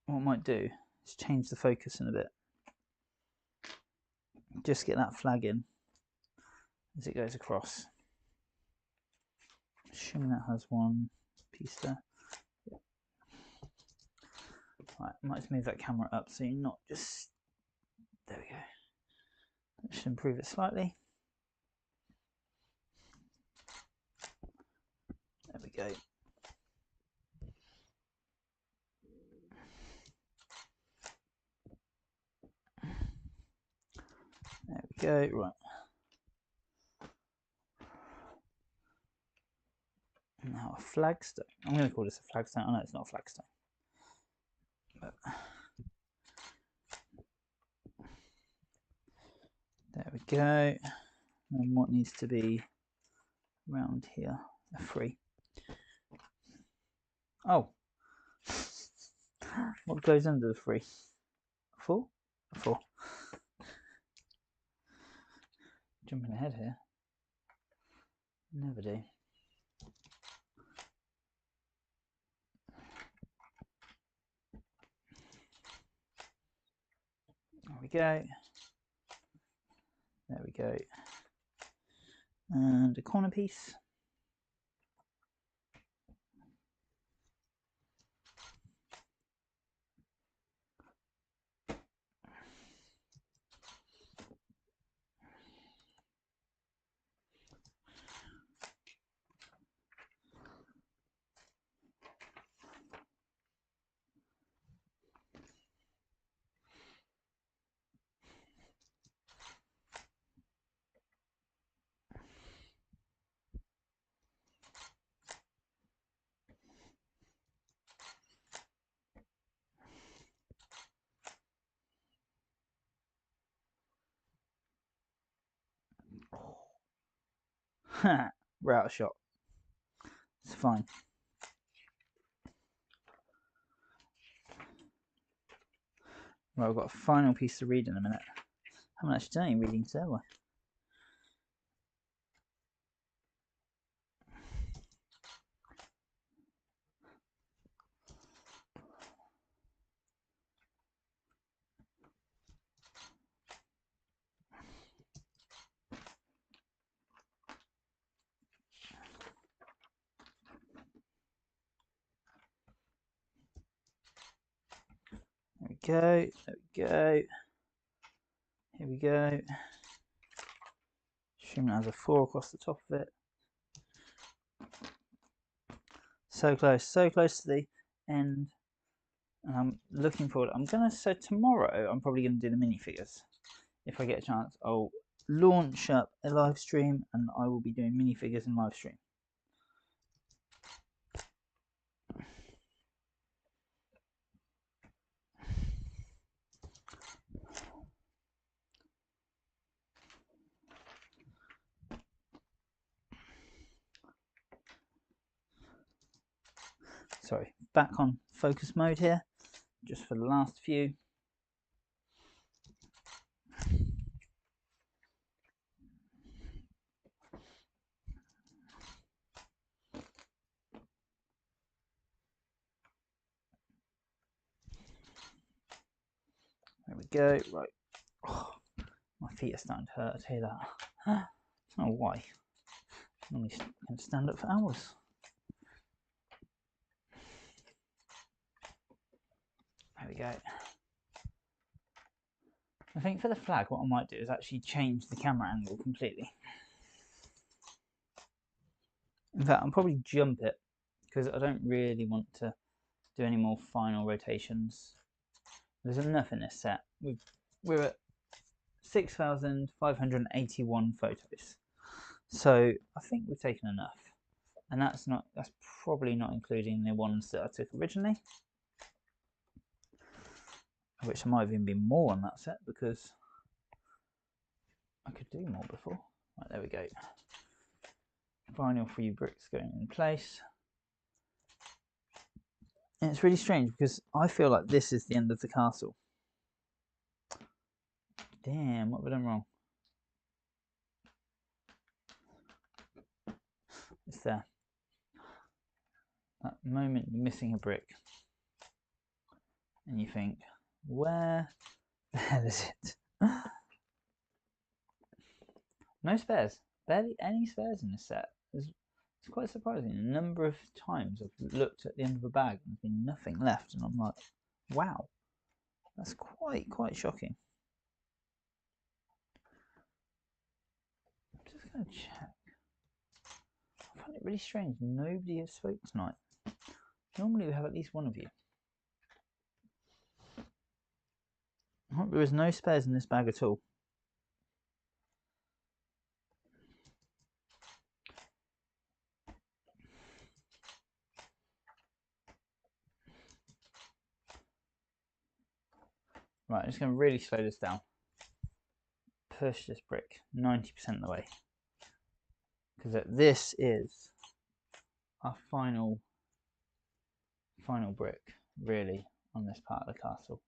What I might do is change the focus in a bit. Just get that flag in as it goes across. Assuming that has one piece there. Yep. Right, I might just move that camera up so you're not just... There we go. That should improve it slightly. There we go. There we go, right. Now a flagstone. I'm going to call this a flagstone. I know it's not a flagstone. But there we go. And what needs to be around here? A 3. Oh. What goes under the 3? A 4? A 4. Jumping ahead here. Never do. There we go. There we go. And a corner piece. We're out of shot. It's fine. Right, I've got a final piece to read in a minute. I haven't actually done any reading today, have I? There we go, there we go. Here we go. Assuming it has a 4 across the top of it. So close to the end. And I'm looking forward. So tomorrow I'm probably going to do the minifigures. If I get a chance, I'll launch up a live stream and I will be doing minifigures in live stream. Sorry, back on focus mode here, just for the last few. There we go, right. Oh, my feet are starting to hurt, I tell you that. I don't know why. I normally can stand up for hours. There we go. I think for the flag, what I might do is actually change the camera angle completely. In fact, I'll probably jump it because I don't really want to do any more final rotations. There's enough in this set. We're at 6,581 photos, so I think we've taken enough, and that's probably not including the ones that I took originally, which might have even been more on that set because I could do more before. Right, there we go. Final 3 bricks going in place. And it's really strange because I feel like this is the end of the castle. Damn, what have I done wrong? It's there. That moment you're missing a brick. And you think, where the hell is it? No spares. Barely any spares in this set. It's quite surprising. A number of times I've looked at the end of a bag and there's been nothing left, and I'm like, wow, that's quite shocking. I'm just going to check. I find it really strange. Nobody has spoke tonight. Normally we have at least one of you. There is no spares in this bag at all. Right, I'm just going to really slow this down. Push this brick 90% of the way. Because this is our final brick, really, on this part of the castle.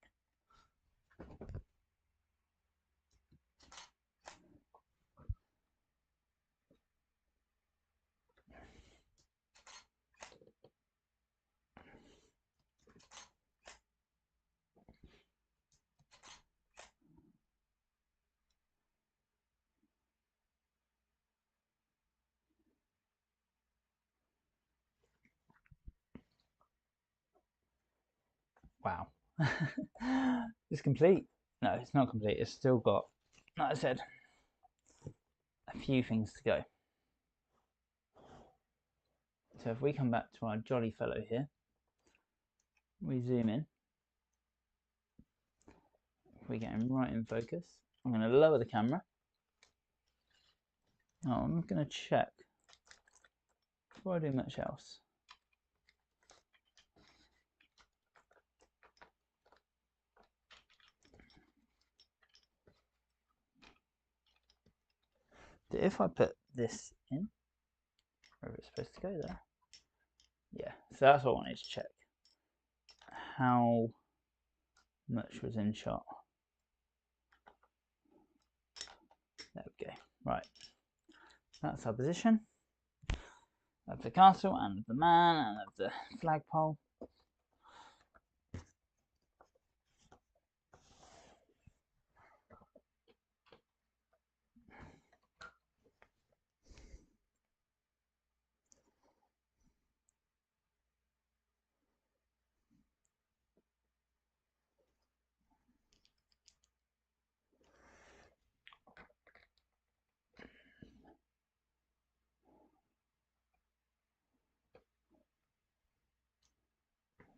Wow. It's complete. No, it's not complete. It's still got, like I said, a few things to go. So if we come back to our jolly fellow here, we zoom in. If we get him right in focus, I'm going to lower the camera. Oh, I'm going to check before I do much else. If I put this in, wherever it's supposed to go there, yeah, so that's what I wanted to check. How much was in shot? There we go. Right, that's our position of the castle and of the man and of the flagpole.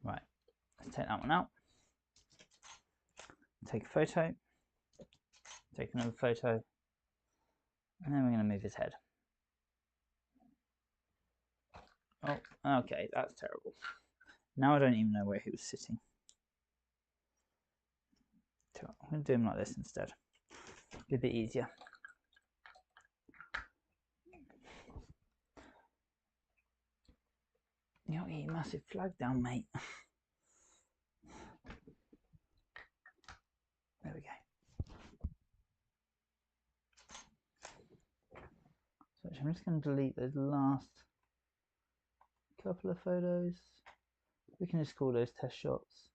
Right, let's take that one out. Take a photo. Take another photo. And then we're going to move his head. Oh, okay, that's terrible. Now I don't even know where he was sitting. I'm going to do him like this instead. Be a bit easier. You're eating a massive flag down, mate. There we go. So I'm just going to delete those last couple of photos. We can just call those test shots.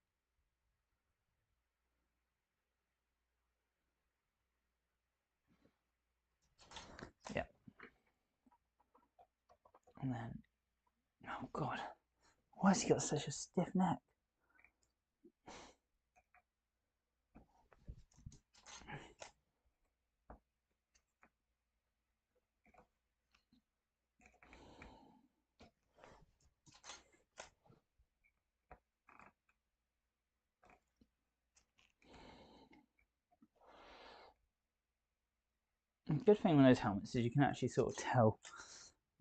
Yeah. And then, oh God, why has he got such a stiff neck? good thing with those helmets is you can actually sort of tell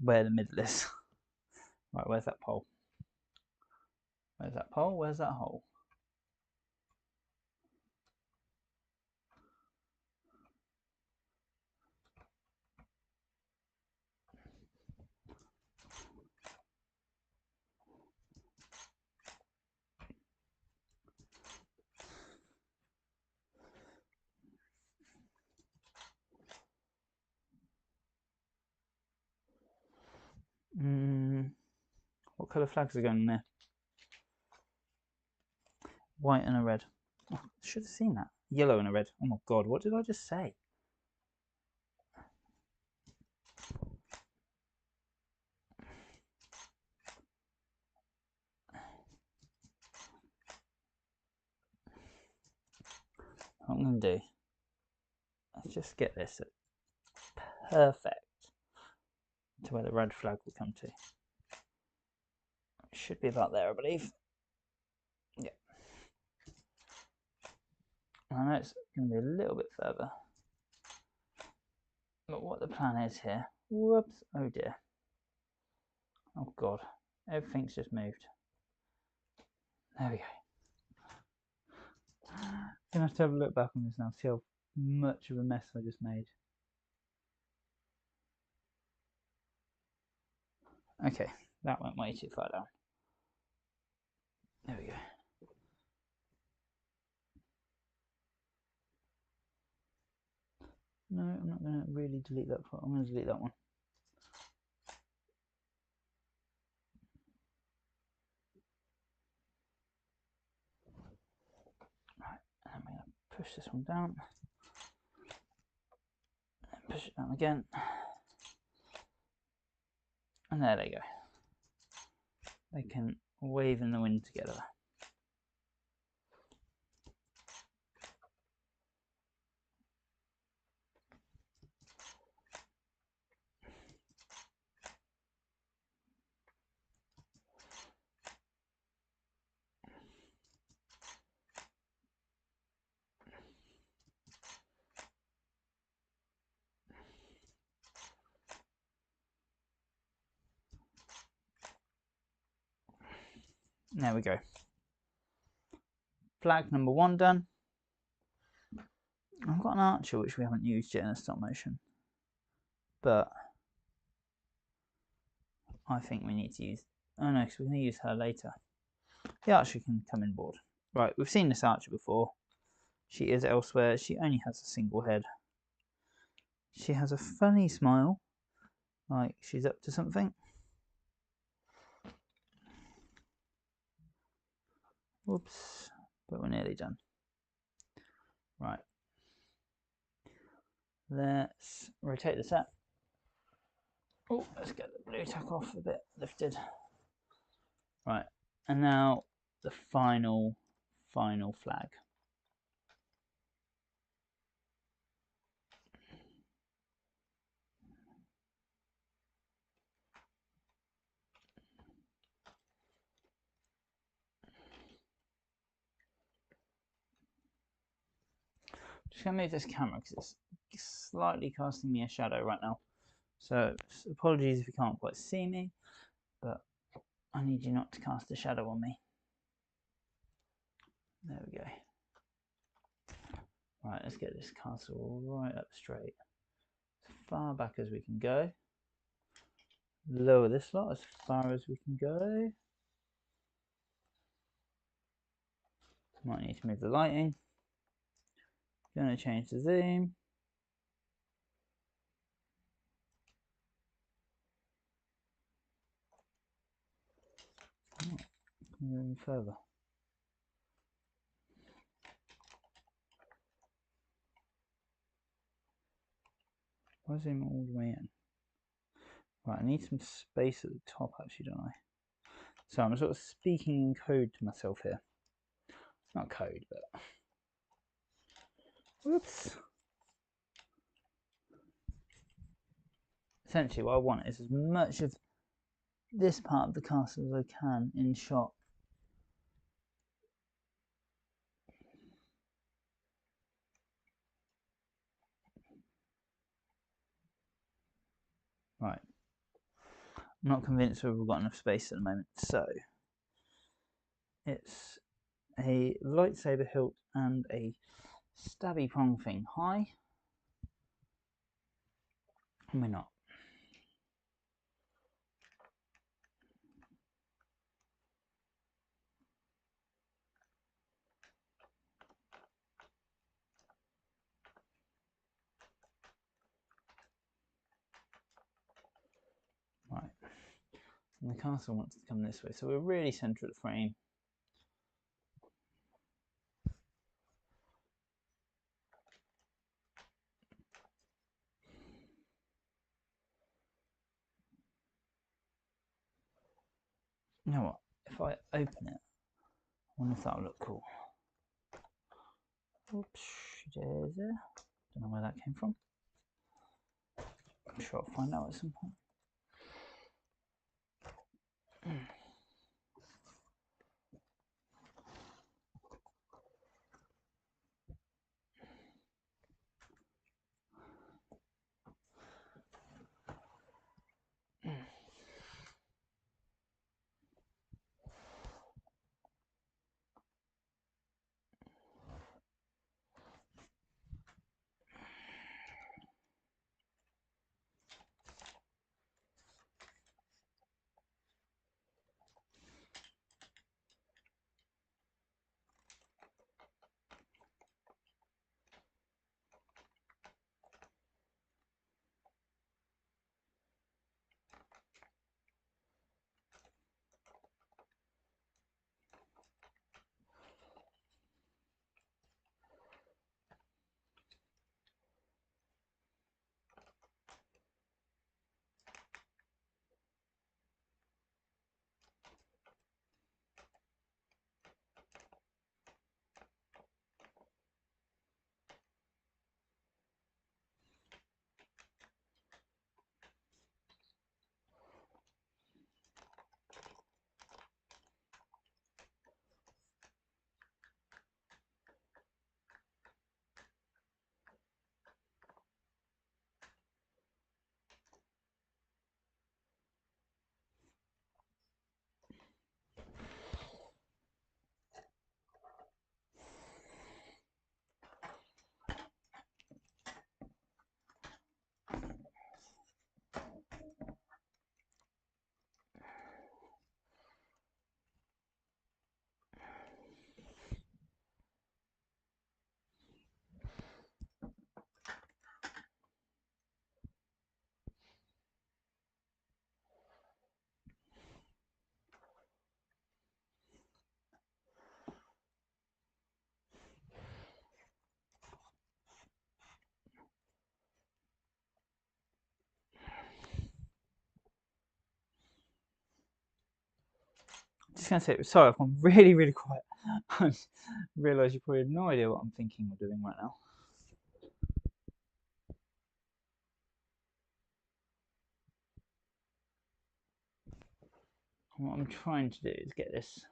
where the middle is. Right, where's that pole? Where's that pole? Where's that hole? What colour flags are going in there? White and a red. Oh, I should have seen that. Yellow and a red. Oh my god, what did I just say? What I'm going to do, let's just get this perfect to where the red flag will come to. It should be about there, I believe. Yeah. I know it's going to be a little bit further. But what the plan is here... Whoops. Oh dear. Oh god. Everything's just moved. There we go. I'm going to have a look back on this now, see how much of a mess I just made. Okay, that went way too far down. There we go. No, I'm not going to really delete that part. I'm going to delete that one. Right, and I'm going to push this one down. And push it down again. And there they go. They can wave in the wind together. There we go. Flag number 1 done. I've got an archer which we haven't used yet in a stop motion, but I think we need to use... Oh no, because we're going to use her later. The archer can come in board. Right, we've seen this archer before. She is elsewhere. She only has a single head. She has a funny smile, like she's up to something. Whoops, but we're nearly done. Right. Let's rotate the set. Oh, let's get the blue tack off a bit lifted. Right, and now the final flag. Just going to move this camera because it's slightly casting me a shadow right now. So apologies if you can't quite see me, but I need you not to cast a shadow on me. There we go. Right, let's get this castle right up straight. As far back as we can go. Lower this lot as far as we can go. Might need to move the lighting. Going to change the zoom. Oh, even further. Why zoom all the way in? Right, I need some space at the top actually, don't I? So I'm sort of speaking in code to myself here. Not code, but... Whoops. Essentially what I want is as much of this part of the castle as I can in shot. I'm not convinced whether we've got enough space at the moment, so it's a lightsaber hilt and a stabby prong thing high, and we're not. Right, and the castle wants to come this way, so we're really centre of the frame. You know what? If I open it, I wonder if that'll look cool. Oops, there's there. Don't know where that came from. I'm sure I'll find out at some point. Just gonna say, sorry if I'm really quiet. I realise you probably have no idea what I'm thinking or doing right now. What I'm trying to do is get this.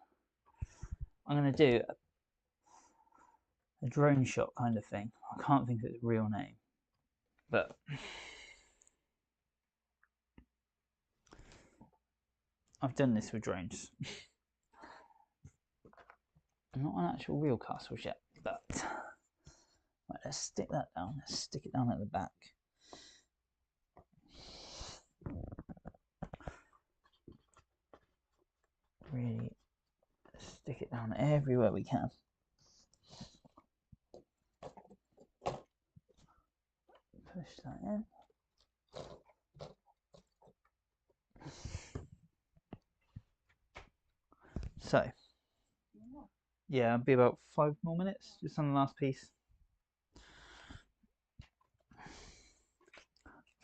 I'm going to do a drone shot kind of thing. I can't think of its real name, but I've done this with drones. Not on actual real castles yet, but right, let's stick that down. Let's stick it down at the back. Really stick it down everywhere we can. Push that in. So, yeah, it'll be about 5 more minutes, just on the last piece.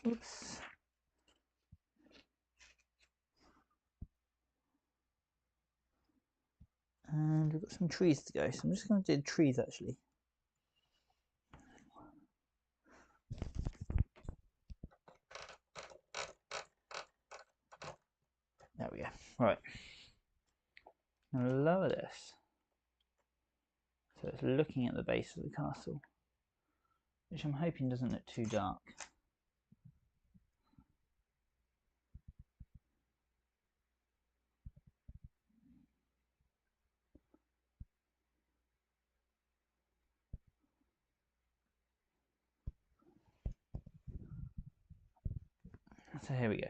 Oops. And we've got some trees to go, so I'm just going to do trees actually. There we go. Right. I'm going to lower this so it's looking at the base of the castle, which I'm hoping doesn't look too dark. So here we go.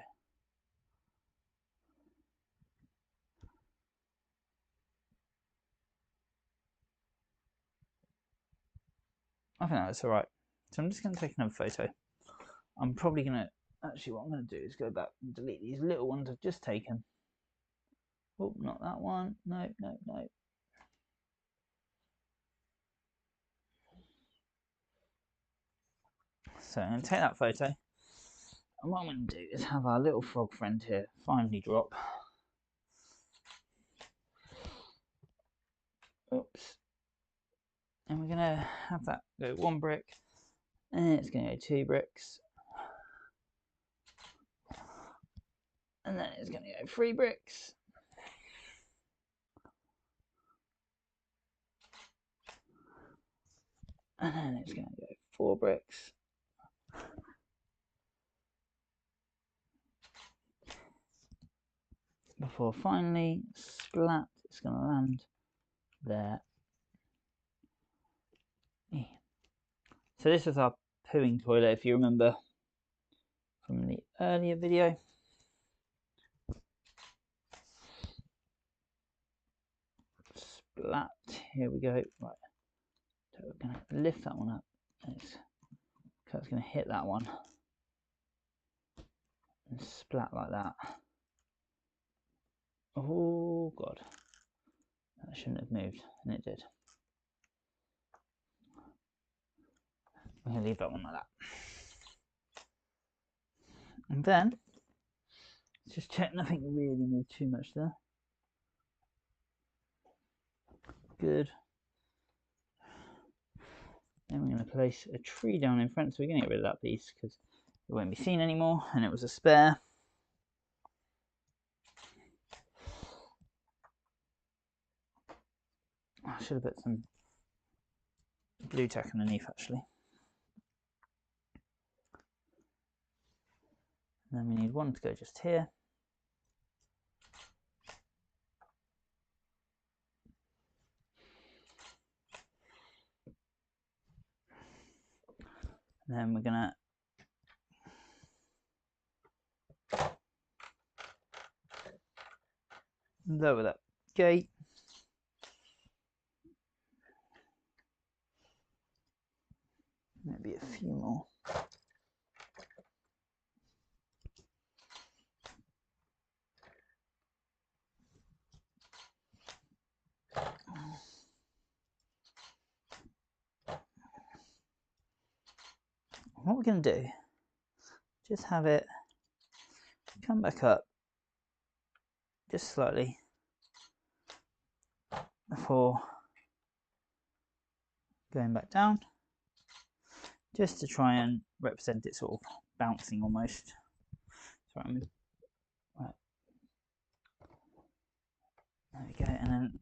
I think that's alright. So I'm just going to take another photo. I'm probably going to, actually what I'm going to do is go back and delete these little ones I've just taken. Oh, not that one. No, no, no. So I'm going to take that photo. And what I'm going to do is have our little frog friend here finally drop. Oops. And we're going to have that go 1 brick. And it's going to go 2 bricks. And then it's going to go 3 bricks. And then it's going to go 4 bricks. Before finally, splat, it's going to land there. So this is our pooing toilet, if you remember from the earlier video. Splat, here we go. Right, so we're going to lift that one up. So it's going to hit that one and splat like that. Oh god, that shouldn't have moved, and it did. I'm going to leave that one like that. And then, just check nothing really moved too much there. Good. Then we're going to place a tree down in front, so we're going to get rid of that piece because it won't be seen anymore, and it was a spare. I should have put some blue tack underneath actually. And then we need one to go just here. And then we're going to lower that gate. Maybe a few more. What we're going to do, just have it come back up just slightly before going back down, just to try and represent it sort of bouncing almost. Sorry, right. There we go, and then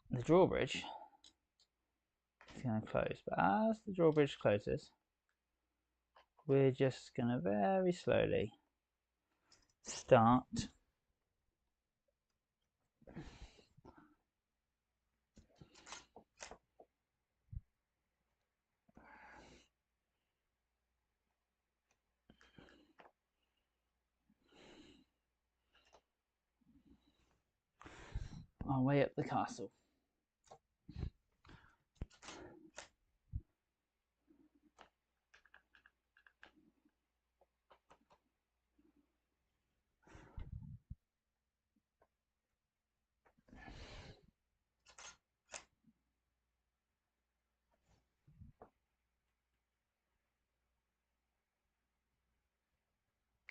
the drawbridge is going to close, but as the drawbridge closes, we're just going to very slowly start our way up the castle.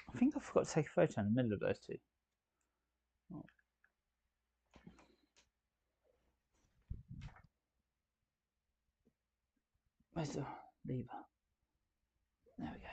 I think I forgot to take a photo in the middle of those two. Oh. Where's the lever? There we go.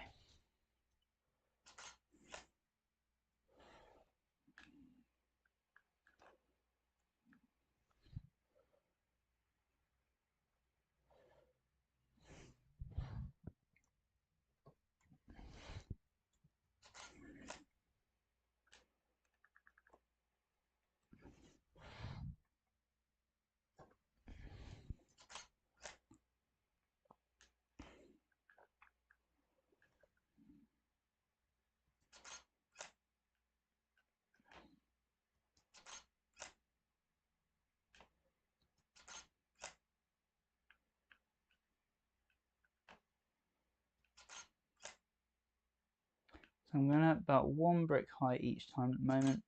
So I'm going to about 1 brick high each time at the moment.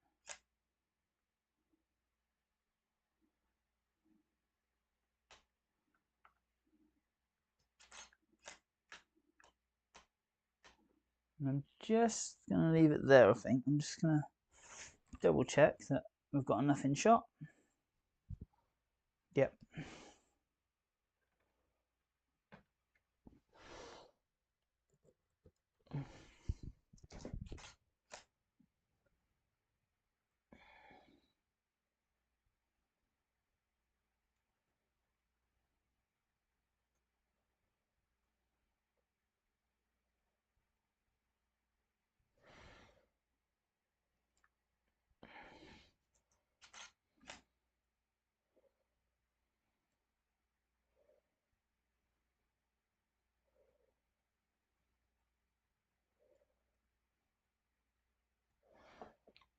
And I'm just going to leave it there, I think. I'm just going to double check that we've got enough in shot. Yep.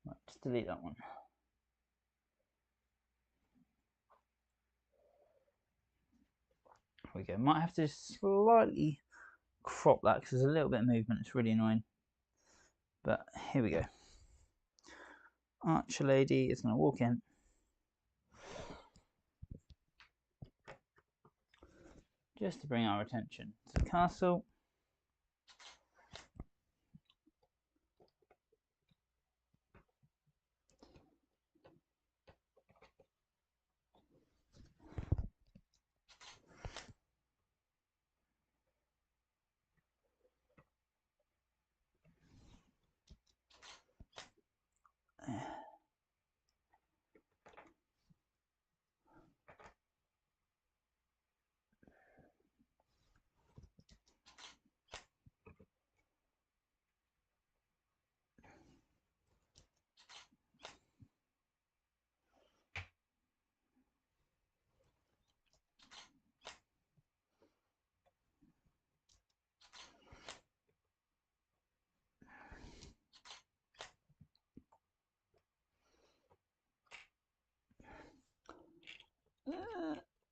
Right, just delete that one. There we go. Might have to slightly crop that because there's a little bit of movement. It's really annoying. But here we go. Archer lady is going to walk in. Just to bring our attention to the castle.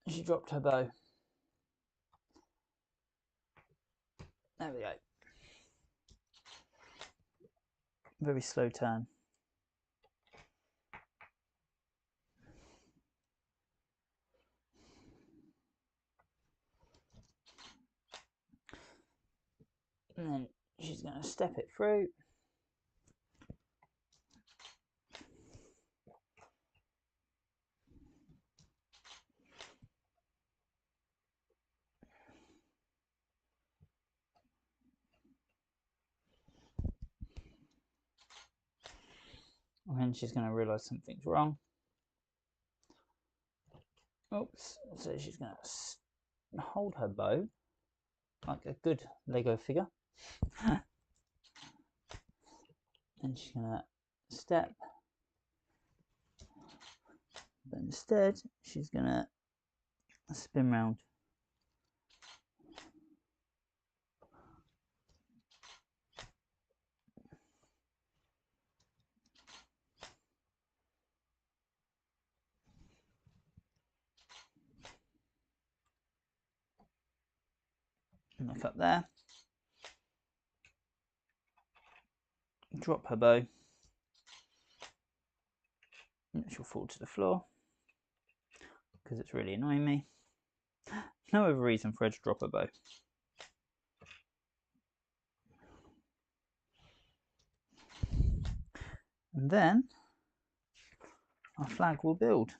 She dropped her bow. There we go. Very slow turn. And then she's going to step it through. And then she's going to realise something's wrong. Oops. So she's going to hold her bow like a good Lego figure. And she's going to step. But instead, she's going to spin round. And look up there. Drop her bow. And she'll fall to the floor because it's really annoying me. No other reason for her to drop her bow. And then our flag will build.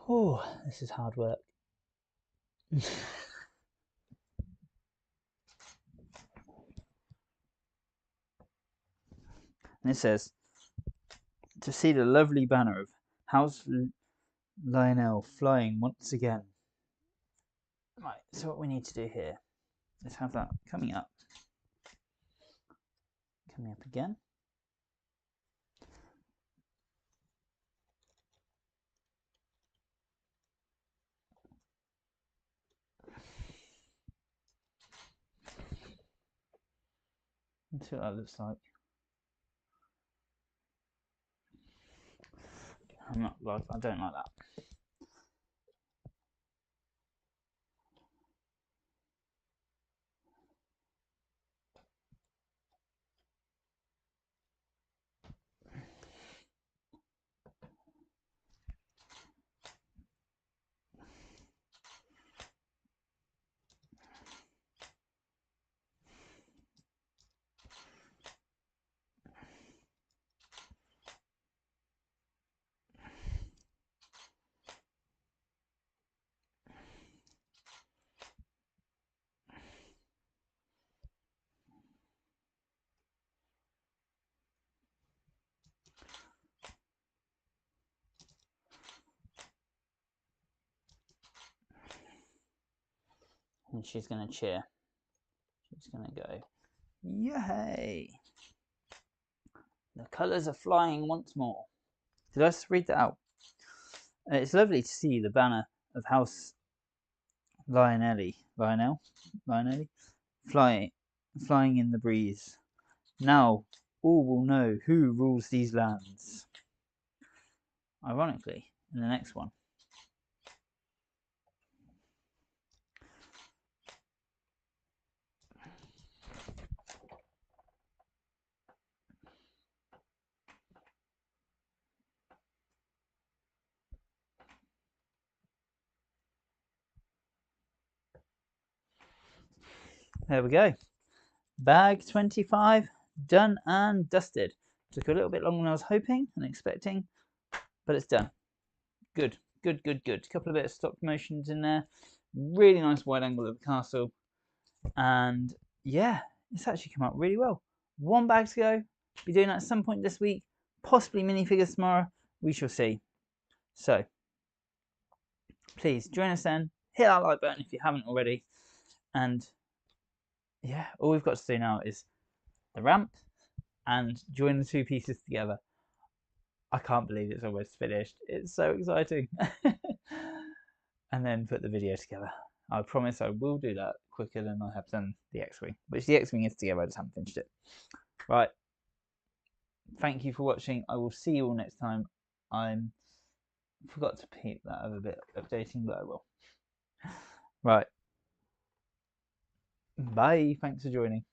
Oh, this is hard work. And it says, to see the lovely banner of House Lionel flying once again. Right, so what we need to do here is have that coming up again. Let's see what that looks like. I don't like that. And she's going to cheer. She's going to go, yay! The colours are flying once more. Did I just read that out? It's lovely to see the banner of House Lionelli flying in the breeze. Now all will know who rules these lands. Ironically, in the next one. There we go. Bag 25 done and dusted. Took a little bit longer than I was hoping and expecting, but it's done. Good, good, good, good. A couple of bit of stop motions in there. Really nice wide angle of the castle. And yeah, it's actually come out really well. One bag to go. Be doing that at some point this week. Possibly minifigures tomorrow. We shall see. So, please join us then. Hit that like button if you haven't already. And yeah, all we've got to do now is the ramp and join the two pieces together. I can't believe it's almost finished. It's so exciting. And then put the video together. I promise I will do that quicker than I have done the X-Wing, which the X-Wing is together, I just haven't finished it. Right. Thank you for watching. I will see you all next time. I forgot to keep that a bit updating, but I will. Right. Bye. Thanks for joining.